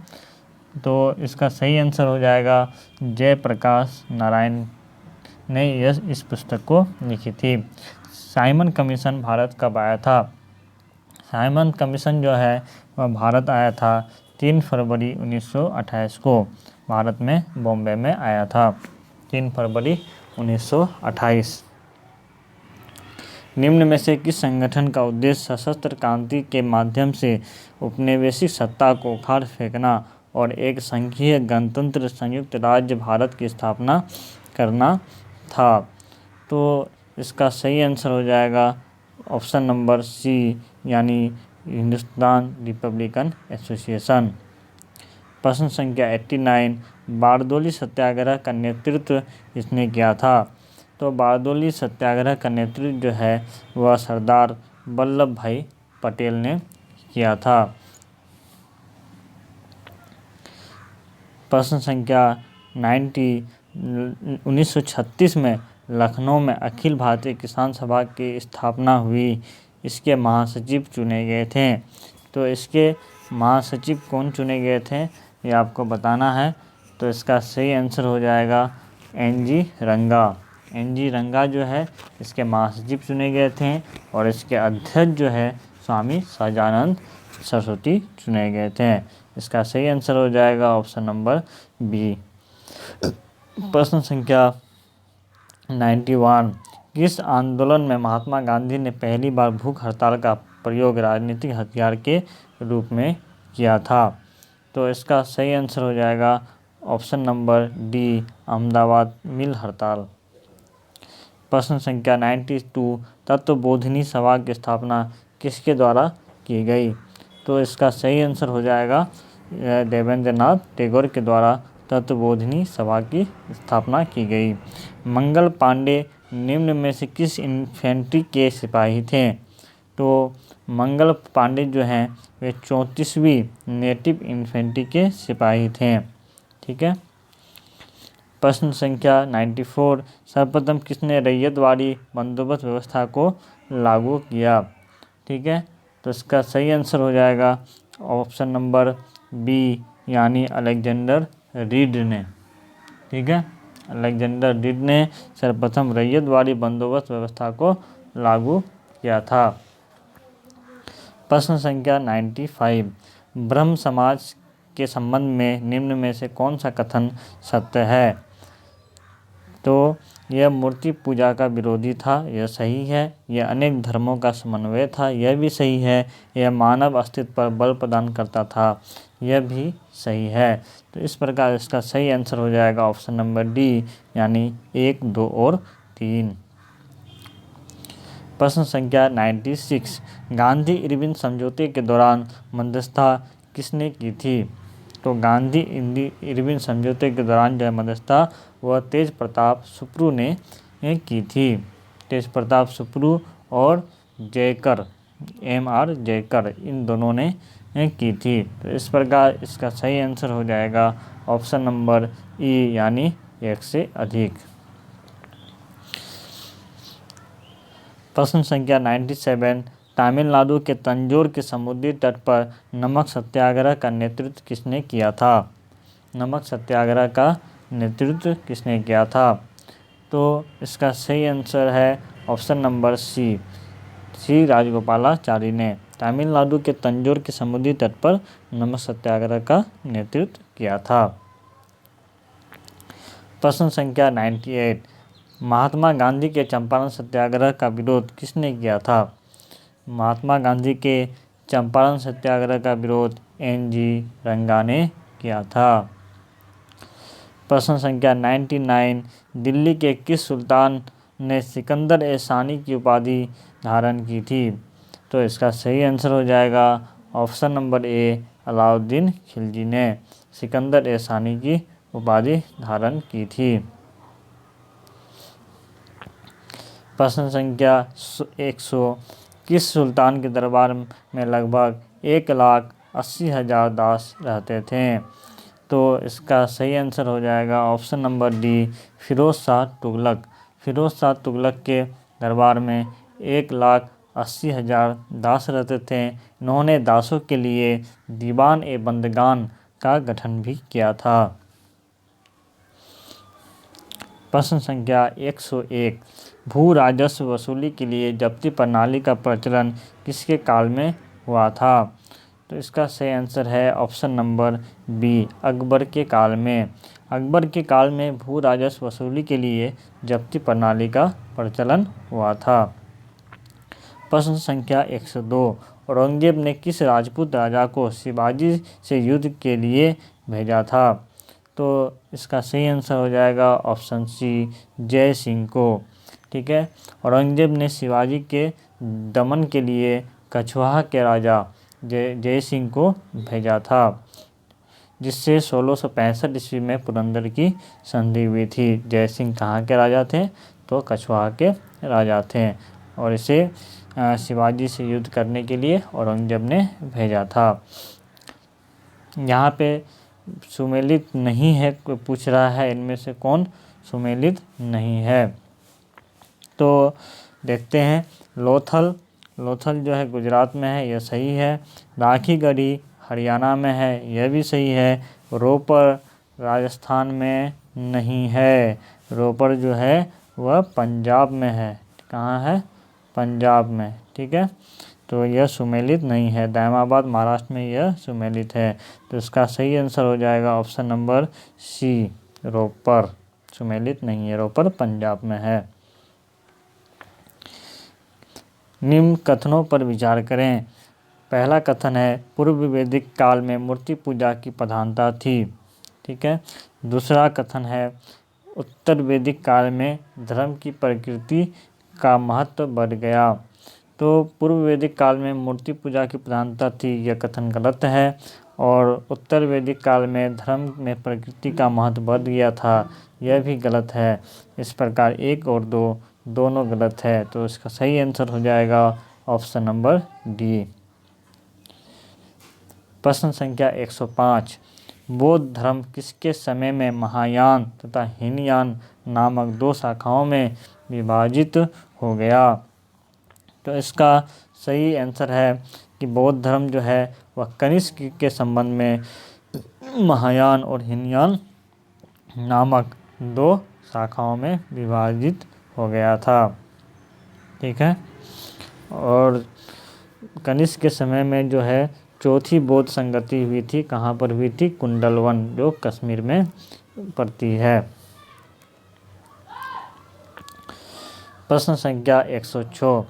तो इसका सही आंसर हो जाएगा जयप्रकाश नारायण ने इस पुस्तक को लिखी थी। साइमन कमीशन भारत कब आया था? साइमन कमीशन जो है वह भारत आया था 3 फरवरी 1928 को। भारत में बॉम्बे में आया था 3 फरवरी 1928। निम्न में से किस संगठन का उद्देश्य सशस्त्र क्रांति के माध्यम से उपनिवेशिक सत्ता को उखाड़ फेंकना और एक संघीय गणतंत्र संयुक्त राज्य भारत की स्थापना करना था? तो इसका सही आंसर हो जाएगा ऑप्शन नंबर सी, यानी हिंदुस्तान रिपब्लिकन एसोसिएशन। प्रश्न संख्या 89, बारदोली सत्याग्रह का नेतृत्व किसने किया था? तो बारदोली सत्याग्रह का नेतृत्व जो है वह सरदार वल्लभ भाई पटेल ने किया था। प्रश्न संख्या 90, 1936 में लखनऊ में अखिल भारतीय किसान सभा की स्थापना हुई। इसके महासचिव चुने गए थे। तो इसके महासचिव कौन चुने गए थे ये आपको बताना है। तो इसका सही आंसर हो जाएगा एन.जी. रंगा। एन.जी. रंगा जो है इसके महासचिव चुने गए थे और इसके अध्यक्ष जो है स्वामी सहजानंद सरस्वती चुने गए थे। इसका सही आंसर हो जाएगा ऑप्शन नंबर बी। प्रश्न संख्या 91, किस आंदोलन में महात्मा गांधी ने पहली बार भूख हड़ताल का प्रयोग राजनीतिक हथियार के रूप में किया था? तो इसका सही आंसर हो जाएगा ऑप्शन नंबर डी, अहमदाबाद मिल हड़ताल। प्रश्न संख्या 92, तत्वबोधिनी सभा की स्थापना किसके द्वारा की गई? तो इसका सही आंसर हो जाएगा देवेंद्रनाथ टैगोर के द्वारा तत्वबोधिनी सभा की स्थापना की गई। मंगल पांडे निम्न में से किस इन्फेंट्री के सिपाही थे? तो मंगल पांडे जो हैं वे 34वीं नेटिव इन्फेंट्री के सिपाही थे। ठीक है। प्रश्न संख्या 94, सर्वप्रथम किसने रैयतवाड़ी बंदोबस्त व्यवस्था को लागू किया? ठीक है, तो इसका सही आंसर हो जाएगा ऑप्शन नंबर बी, यानी अलेक्जेंडर रीड ने। ठीक है, अलेक्जेंडर डीड ने सर्वप्रथम रैयतवाड़ी बंदोबस्त व्यवस्था को लागू किया था। प्रश्न संख्या 95, ब्रह्म समाज के संबंध में निम्न में से कौन सा कथन सत्य है? तो यह मूर्ति पूजा का विरोधी था, यह सही है। यह अनेक धर्मों का समन्वय था, यह भी सही है। यह मानव अस्तित्व पर बल प्रदान करता था, यह भी सही है। तो इस प्रकार इसका सही आंसर हो जाएगा ऑप्शन नंबर डी, यानी 1, 2 और 3। प्रश्न संख्या 96, गांधी इरविन समझौते के दौरान मध्यस्थता किसने की थी? तो गांधी इरविन समझौते के दौरान जो मध्यस्थता वह तेज प्रताप सुप्रू ने की थी। तेज प्रताप सुप्रू और जयकर, MR जयकर, इन दोनों ने की थी। तो इस प्रकार इसका सही आंसर हो जाएगा ऑप्शन नंबर ई, यानी 1 से अधिक। प्रश्न संख्या 97, तमिलनाडु के तंजौर के समुद्री तट पर नमक सत्याग्रह का नेतृत्व किसने किया था? नमक सत्याग्रह का नेतृत्व किसने किया था? तो इसका सही आंसर है ऑप्शन नंबर सी, राजगोपालाचारी ने तमिलनाडु के तंजौर के समुद्री तट पर नमक सत्याग्रह का नेतृत्व किया था। प्रश्न संख्या 98, महात्मा गांधी के चंपारण सत्याग्रह का विरोध किसने किया था? महात्मा गांधी के चंपारण सत्याग्रह का विरोध NG रंगा ने किया था। प्रश्न संख्या 99, दिल्ली के किस सुल्तान ने सिकंदर-ए-सानी की उपाधि धारण की थी? तो इसका सही आंसर हो जाएगा option number A, Alauddin Khilji ने सिकंदर-ए-सानी की उपाधि धारण की थी। प्रश्न संख्या 100, किस सुल्तान के दरबार में लगभग 1,80,000 दास रहते थे? तो इसका सही आंसर हो जाएगा option number D, Firoz Shah Tughlaq. Firoz Shah Tughlaq के दरबार में 1,80,000 दास रहते थे। इन्होंने दासों के लिए दीवान-ए-बंदगान का गठन भी किया था। प्रश्न संख्या 101, भू राजस्व वसूली के लिए जब्ती प्रणाली का प्रचलन किसके काल में हुआ था? तो इसका सही आंसर है ऑप्शन नंबर बी, अकबर के काल में। अकबर के काल में भू राजस्व वसूली के लिए जब्ती प्रणाली का प्रचलन हुआ था। प्रश्न संख्या 102, औरंगजेब ने किस राजपूत राजा को शिवाजी से युद्ध के लिए भेजा था? तो इसका सही आंसर हो जाएगा ऑप्शन सी, जय सिंह को। ठीक है, औरंगजेब ने शिवाजी के दमन के लिए कछवाहा के राजा जय सिंह को भेजा था, जिससे 1665 ईस्वी में पुरंदर की संधि हुई थी। जय सिंह कहाँ के राजा थे? तो कछवाहा के राजा थे, और इसे शिवाजी से युद्ध करने के लिए औरंगजेब ने भेजा था। यहाँ पे सुमेलित नहीं है, कोई पूछ रहा है इनमें से कौन सुमेलित नहीं है। तो देखते हैं, लोथल जो है गुजरात में है, यह सही है। राखीगढ़ी हरियाणा में है, यह भी सही है। रोपर राजस्थान में नहीं है, रोपर जो है वह पंजाब में है। कहाँ है? पंजाब में। ठीक है, तो यह सुमेलित नहीं है। दायमाबाद महाराष्ट्र में यह सुमेलित है। तो इसका सही आंसर हो जाएगा ऑप्शन नंबर सी, रोपर। सुमेलित नहीं है, रोपर पंजाब में है। निम्न कथनों पर विचार करें। पहला कथन है, पूर्व वैदिक काल में मूर्ति पूजा की प्रधानता थी। ठीक है। दूसरा कथन है, उत्तर वैदिक काल में धर्म की प्रकृति का महत्व बढ़ गया। तो पूर्व वैदिक काल में मूर्ति पूजा की प्रधानता थी, यह कथन गलत है। और उत्तर वैदिक काल में धर्म में प्रकृति का महत्व बढ़ गया था, यह भी गलत है। इस प्रकार 1 और 2 दोनों गलत है। तो इसका सही आंसर हो जाएगा ऑप्शन नंबर डी। प्रश्न संख्या 105, बौद्ध धर्म किसके समय में महायान तथा हीनयान नामक 2 शाखाओं में विभाजित हो गया? तो इसका सही आंसर है कि बौद्ध धर्म जो है वह कनिष्क के संबंध में महायान और हीनयान नामक 2 शाखाओं में विभाजित हो गया था। ठीक है। और कनिष्क के समय में जो है चौथी बौद्ध संगति हुई थी, कहाँ पर हुई थी? कुंडलवन, जो कश्मीर में पड़ती है। प्रश्न संख्या 106,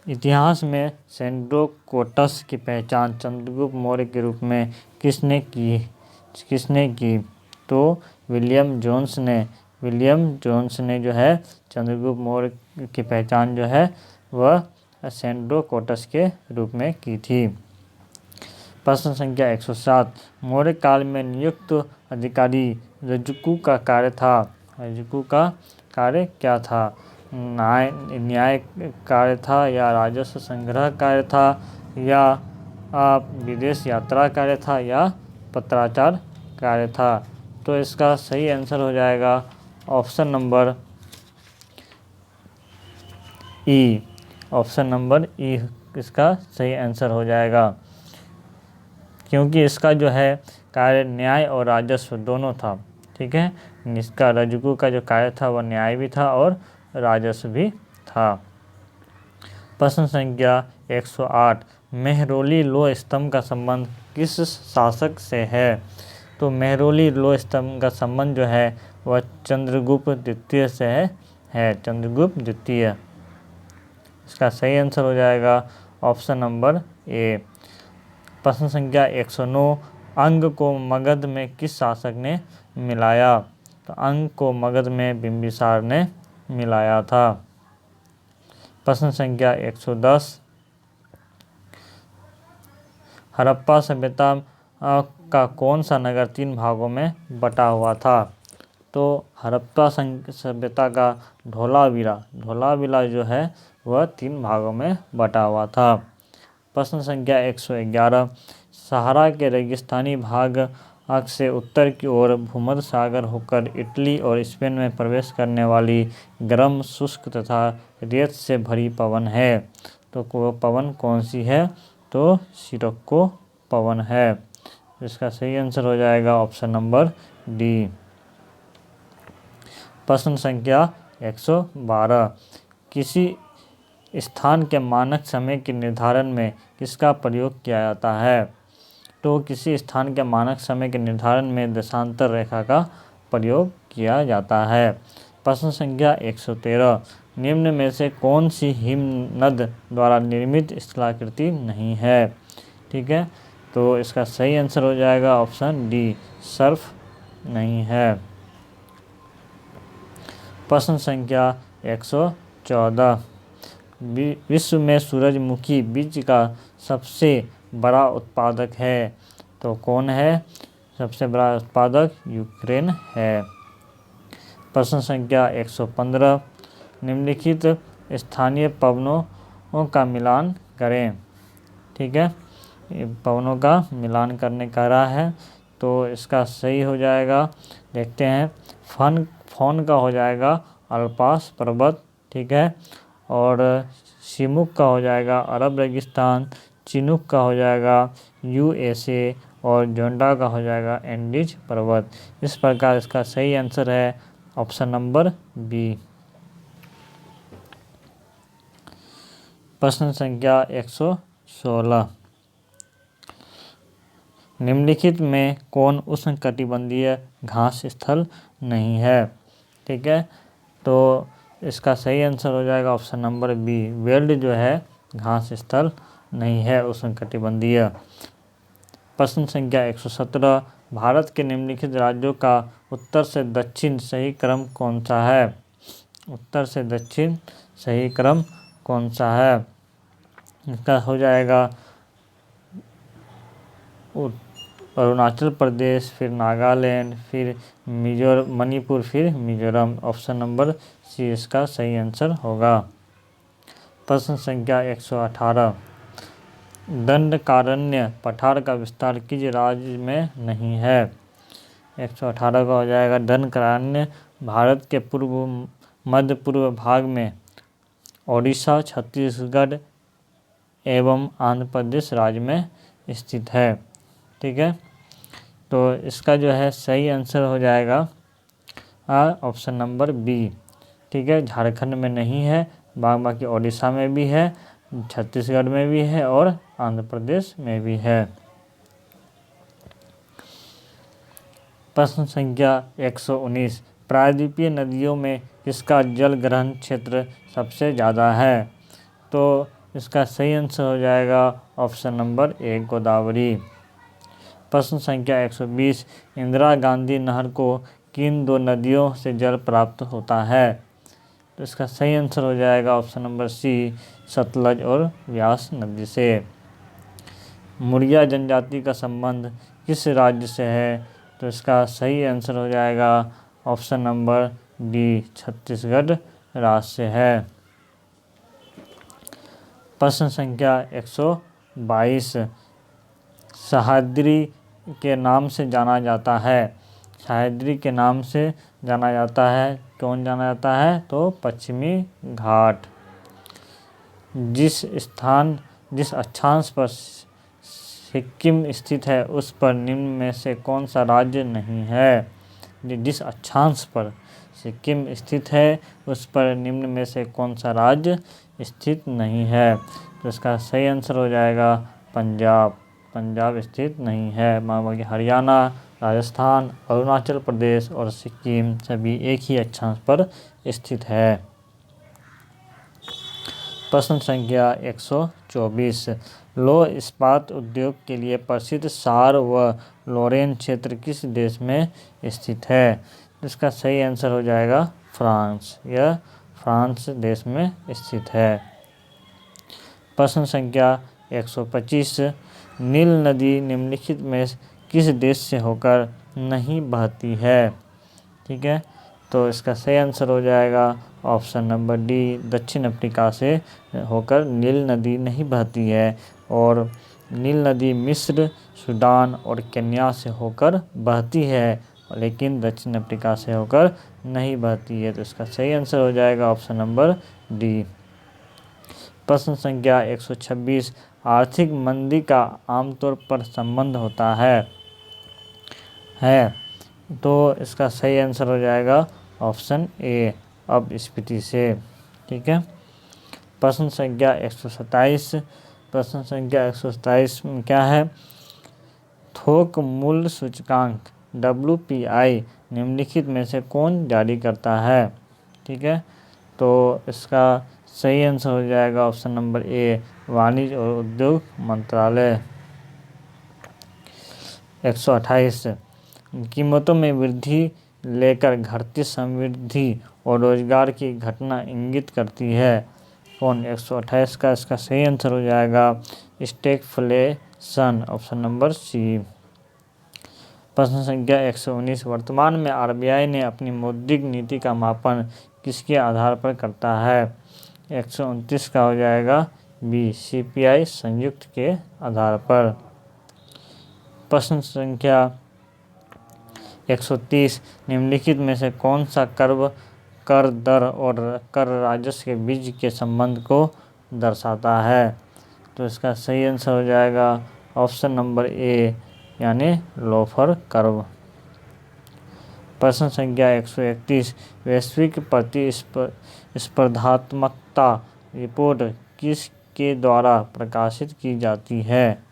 इतिहास में सेंड्रोकोटस की पहचान चंद्रगुप्त मौर्य के रूप में किसने की? तो विलियम जोन्स ने जो है चंद्रगुप्त मौर्य की पहचान जो है वह सेंड्रोकोटस के रूप में की थी। प्रश्न संख्या 107, मौर्य काल में नियुक्त अधिकारी रज्जुकू का कार्य क्या था? न्याय कार्य था, या राजस्व संग्रह कार्य था, या विदेश यात्रा कार्य था, या पत्राचार कार्य था? तो इसका सही आंसर हो जाएगा ऑप्शन नंबर ई। ऑप्शन नंबर ई इसका सही आंसर हो जाएगा, क्योंकि इसका जो है कार्य न्याय और राजस्व दोनों था। ठीक है, इसका रज्जुकू का जो कार्य था वह न्याय भी था और राजस्व भी था। प्रश्न संख्या 108, मेहरौली लोह स्तंभ का संबंध किस शासक से है? तो मेहरौली लोह स्तंभ का संबंध जो है वह चंद्रगुप्त द्वितीय से है। चंद्रगुप्त द्वितीय, इसका सही आंसर हो जाएगा ऑप्शन नंबर ए। प्रश्न संख्या 109, अंग को मगध में किस शासक ने मिलाया? तो अंग को मगध में बिंबिसार ने मिलाया था। प्रश्न संख्या 110, हड़प्पा सभ्यता का कौन सा नगर 3 भागों में बटा हुआ था? तो हड़प्पा सभ्यता का धोलावीरा जो है वह 3 भागों में बटा हुआ था। प्रश्न संख्या 111, सहारा के रेगिस्तानी भाग से उत्तर की ओर भूमध्य सागर होकर इटली और स्पेन में प्रवेश करने वाली गर्म, शुष्क तथा रेत से भरी पवन है। तो वो पवन कौन सी है? तो सिरोक्को पवन है। इसका सही आंसर हो जाएगा ऑप्शन नंबर डी। प्रश्न संख्या 112, किसी स्थान के मानक समय के निर्धारण में किसका प्रयोग किया जाता है? तो किसी स्थान के मानक समय के निर्धारण में देशांतर रेखा का प्रयोग किया जाता है। प्रश्न संख्या 113, निम्न में से कौन सी हिमनद द्वारा निर्मित स्थलाकृति नहीं है? ठीक है, तो इसका सही आंसर हो जाएगा ऑप्शन डी, सर्फ नहीं है। प्रश्न संख्या 114, विश्व में सूरजमुखी बीज का सबसे बड़ा उत्पादक है। तो कौन है सबसे बड़ा उत्पादक? यूक्रेन है। प्रश्न संख्या 115, निम्नलिखित स्थानीय पवनों का मिलान करें। ठीक है, पवनों का मिलान करने का रहा है, तो इसका सही हो जाएगा, देखते हैं। फोन का हो जाएगा अल्पास पर्वत। ठीक है, और शिमुक का हो जाएगा अरब रेगिस्तान, चिनुक का हो जाएगा USA, और जोंडा का हो जाएगा एंडीज पर्वत। इस प्रकार इसका सही आंसर है ऑप्शन नंबर बी। प्रश्न संख्या 116, निम्नलिखित में कौन उष्णकटिबंधीय घास स्थल नहीं है? ठीक है, तो इसका सही आंसर हो जाएगा ऑप्शन नंबर बी, वेल्ड जो है घास स्थल नहीं है उष्णकटिबंधीय। प्रश्न संख्या 117, भारत के निम्नलिखित राज्यों का उत्तर से दक्षिण सही क्रम कौन सा है? उत्तर से दक्षिण सही क्रम कौन सा है? इसका हो जाएगा अरुणाचल प्रदेश, फिर नागालैंड, फिर मणिपुर, फिर मिजोरम। ऑप्शन नंबर सी इसका सही आंसर होगा। प्रश्न संख्या 118, दंडकारण्य पठार का विस्तार किस राज्य में नहीं है? 118 का हो जाएगा दंडकारण्य भारत के मध्य पूर्व भाग में ओडिशा, छत्तीसगढ़ एवं आंध्र प्रदेश राज्य में स्थित है। ठीक है, तो इसका जो है सही आंसर हो जाएगा ऑप्शन नंबर बी। ठीक है, झारखंड में नहीं है, बाकी ओडिशा में भी है, छत्तीसगढ़ में भी है और आंध्र प्रदेश में भी है। प्रश्न संख्या 119, प्रायद्वीपीय नदियों में किसका जल ग्रहण क्षेत्र सबसे ज़्यादा है? तो इसका सही आंसर हो जाएगा ऑप्शन नंबर ए, गोदावरी। प्रश्न संख्या 120, इंदिरा गांधी नहर को किन 2 नदियों से जल प्राप्त होता है? तो इसका सही आंसर हो जाएगा ऑप्शन नंबर सी, सतलज और व्यास नदी से। मुरिया जनजाति का संबंध किस राज्य से है? तो इसका सही आंसर हो जाएगा ऑप्शन नंबर डी, छत्तीसगढ़ राज्य से है। प्रश्न संख्या 122, सह्याद्री के नाम से जाना जाता है। सह्याद्री के नाम से जाना जाता है, कौन जाना जाता है? तो पश्चिमी घाट। जिस अक्षांश पर सिक्किम स्थित है उस पर निम्न में से कौन सा राज्य नहीं है? जिस अक्षांश पर सिक्किम स्थित है उस पर निम्न में से कौन सा राज्य स्थित नहीं है? तो इसका सही आंसर हो जाएगा पंजाब। पंजाब स्थित नहीं है। बाकी हरियाणा, राजस्थान, अरुणाचल प्रदेश और सिक्किम सभी एक ही अक्षांश पर स्थित है। प्रश्न संख्या 124, लौह इस्पात उद्योग के लिए प्रसिद्ध सार व लोरेन क्षेत्र किस देश में स्थित है? इसका सही आंसर हो जाएगा फ्रांस। यह फ्रांस देश में स्थित है। प्रश्न संख्या 125, नील नदी निम्नलिखित में किस देश से होकर नहीं बहती है? ठीक है, तो इसका सही आंसर हो जाएगा ऑप्शन नंबर डी, दक्षिण अफ्रीका से होकर नील नदी नहीं बहती है। और नील नदी मिस्र, सूडान और केन्या से होकर बहती है, लेकिन दक्षिण अफ्रीका से होकर नहीं बहती है। तो इसका सही आंसर हो जाएगा ऑप्शन नंबर डी। प्रश्न संख्या 126, आर्थिक मंदी का आमतौर पर संबंध होता है। तो इसका सही आंसर हो जाएगा ऑप्शन ए, अपस्फीति से। ठीक है, प्रश्न संख्या 127, प्रश्न संख्या 127 में क्या है? थोक मूल्य सूचकांक WPI निम्नलिखित में से कौन जारी करता है? ठीक है, तो इसका सही आंसर हो जाएगा ऑप्शन नंबर ए, वाणिज्य और उद्योग मंत्रालय। 128, कीमतों में वृद्धि लेकर घटती समृद्धि और रोजगार की घटना इंगित करती है कौन? 128 का इसका सही आंसर हो जाएगा स्टैगफ्लेशन, ऑप्शन नंबर सी। प्रश्न संख्या 119, वर्तमान में RBI ने अपनी मौद्रिक नीति का मापन किसके आधार पर करता है? 129 का हो जाएगा बी, CPI संयुक्त के आधार पर। प्रश्न संख्या 130, निम्नलिखित में से कौन सा कर दर और कर राजस्व के बीच के संबंध को दर्शाता है? तो इसका सही आंसर हो जाएगा ऑप्शन नंबर ए, यानी लोफर कर्व। प्रश्न संख्या 131, वैश्विक प्रतिस्पर्धात्मकता रिपोर्ट किसके द्वारा प्रकाशित की जाती है?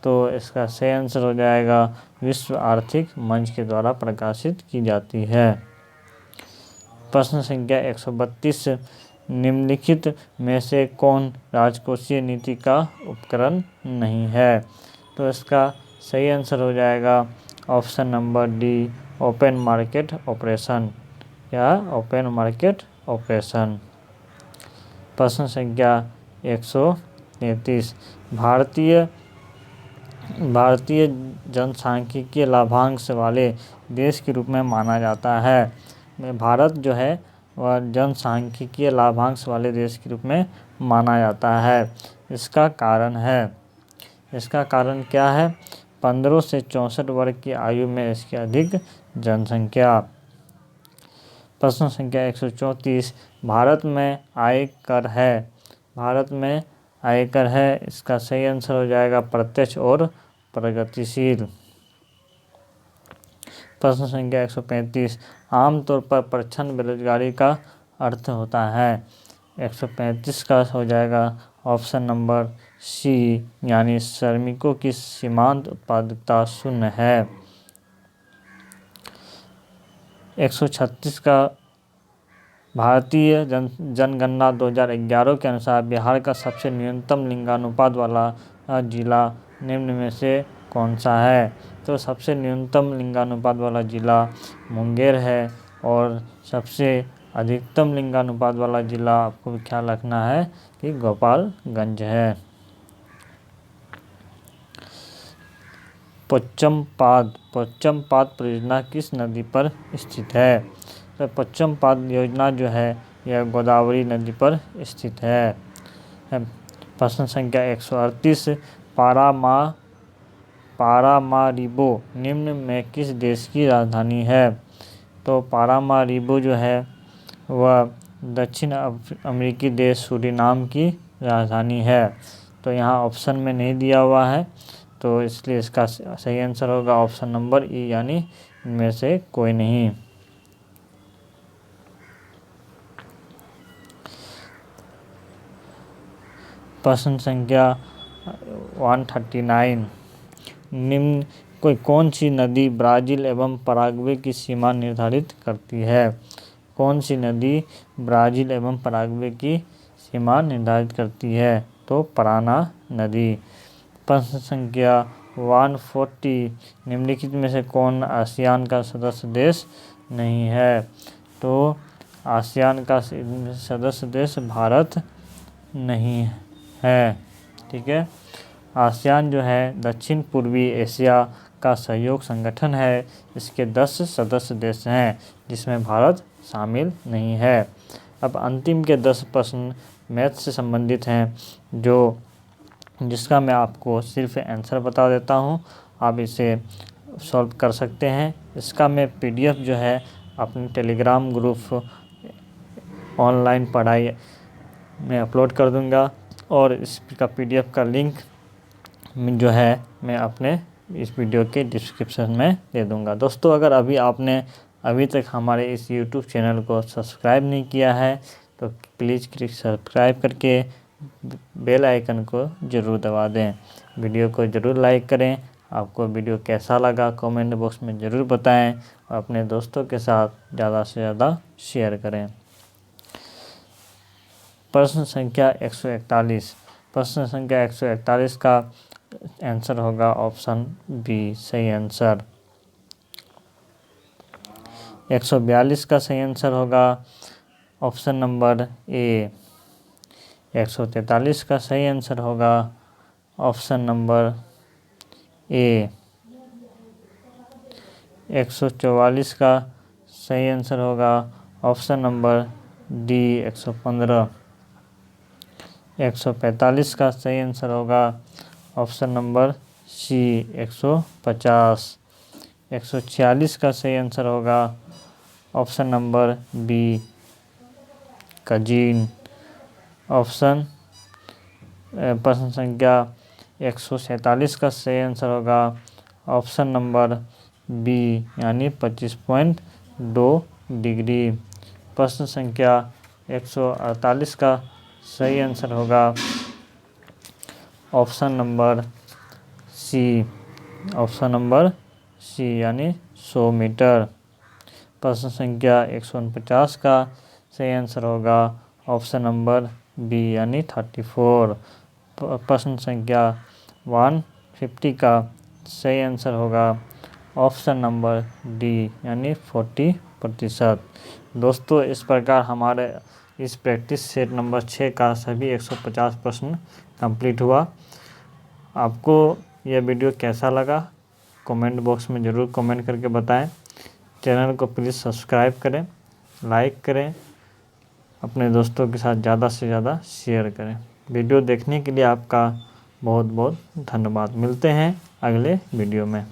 तो इसका सही आंसर हो जाएगा विश्व आर्थिक मंच के द्वारा प्रकाशित की जाती है। प्रश्न संख्या 132, निम्नलिखित में से कौन राजकोषीय नीति का उपकरण नहीं है? तो इसका सही आंसर हो जाएगा option number D, open market operation या ओपन मार्केट ऑपरेशन। प्रश्न संख्या 133, भारतीय जनसांख्यिकीय लाभांश वाले देश के रूप में माना जाता है। भारत जो है वह जनसांख्यिकीय लाभांश वाले देश के रूप में माना जाता है। इसका कारण क्या है? 15 से 64 वर्ग की आयु में इसकी अधिक जनसंख्या। प्रश्न संख्या 134, भारत में आयकर है, इसका सही आंसर हो जाएगा प्रत्यक्ष और प्रगतिशील। प्रश्न संख्या 135, आमतौर पर प्रच्छन्न बेरोजगारी का अर्थ होता है। 135 का हो जाएगा ऑप्शन नंबर सी, यानी श्रमिकों की सीमांत उत्पादकता शून्य है। 136 का भारतीय जनगणना 2011 के अनुसार बिहार का सबसे न्यूनतम लिंगानुपात वाला जिला निम्न में से कौन सा है। तो सबसे न्यूनतम लिंगानुपात वाला जिला मुंगेर है और सबसे अधिकतम लिंगानुपात वाला जिला आपको ख्याल रखना है कि गोपालगंज है। पच्चमपाद परियोजना किस नदी पर स्थित है। तो पच्चमपाद योजना जो है यह गोदावरी नदी पर स्थित है। प्रश्न संख्या 138, पारामारिबो निम्न में किस देश की राजधानी है। तो पारामारिबो जो है वह दक्षिण अमेरिकी देश सूरीनाम की राजधानी है। तो यहाँ ऑप्शन में नहीं दिया हुआ है, तो इसलिए इसका सही आंसर होगा ऑप्शन नंबर ई, यानी इनमें से कोई नहीं। प्रश्न संख्या 139, निम्न कौन सी नदी ब्राज़ील एवं पराग्वे की सीमा निर्धारित करती है। कौन सी नदी ब्राज़ील एवं पराग्वे की सीमा निर्धारित करती है। तो पराना नदी। प्रश्न संख्या 140, निम्नलिखित में से कौन आसियान का सदस्य देश नहीं है। तो आसियान का सदस्य देश भारत नहीं है। ठीक है, आसियान जो है दक्षिण पूर्वी एशिया का सहयोग संगठन है। इसके 10 सदस्य देश हैं जिसमें भारत शामिल नहीं है। अब अंतिम के 10 प्रश्न मैथ से संबंधित हैं जिसका मैं आपको सिर्फ आंसर बता देता हूं, आप इसे सॉल्व कर सकते हैं। इसका मैं PDF जो है अपने टेलीग्राम ग्रुप ऑनलाइन पढ़ाई में अपलोड कर दूंगा और इसका PDF का लिंक जो है मैं अपने इस वीडियो के डिस्क्रिप्शन में दे दूंगा। दोस्तों, अगर अभी तक हमारे इस YouTube चैनल को सब्सक्राइब नहीं किया है तो प्लीज़ सब्सक्राइब करके बेल आइकन को ज़रूर दबा दें। वीडियो को ज़रूर लाइक करें। आपको वीडियो कैसा लगा कमेंट बॉक्स में ज़रूर बताएं और अपने दोस्तों के साथ ज़्यादा से ज़्यादा शेयर करें। प्रश्न संख्या 141, प्रश्न संख्या 141 का आंसर होगा ऑप्शन बी, सही आंसर। 142 का सही आंसर होगा ऑप्शन नंबर ए। 143 का सही आंसर होगा ऑप्शन नंबर ए। 144 का सही आंसर होगा ऑप्शन नंबर डी, 115। 145 का सही आंसर होगा ऑप्शन नंबर सी, 150। 146 का सही आंसर होगा ऑप्शन नंबर बी, कजीन। प्रश्न संख्या 147 का सही आंसर होगा ऑप्शन नंबर बी, यानी 25.2 डिग्री। प्रश्न संख्या 148 का सही आंसर होगा ऑप्शन नंबर सी, यानी 100 मीटर। प्रश्न संख्या 149 का सही आंसर होगा ऑप्शन नंबर बी, यानी 34। प्रश्न संख्या 150 का सही आंसर होगा ऑप्शन नंबर डी, यानी 40%। दोस्तों, इस प्रकार हमारे इस प्रैक्टिस सेट नंबर 6 का सभी 150 प्रश्न कंप्लीट हुआ। आपको यह वीडियो कैसा लगा कमेंट बॉक्स में ज़रूर कमेंट करके बताएं। चैनल को प्लीज़ सब्सक्राइब करें, लाइक करें, अपने दोस्तों के साथ ज़्यादा से ज़्यादा शेयर करें। वीडियो देखने के लिए आपका बहुत बहुत धन्यवाद। मिलते हैं अगले वीडियो में।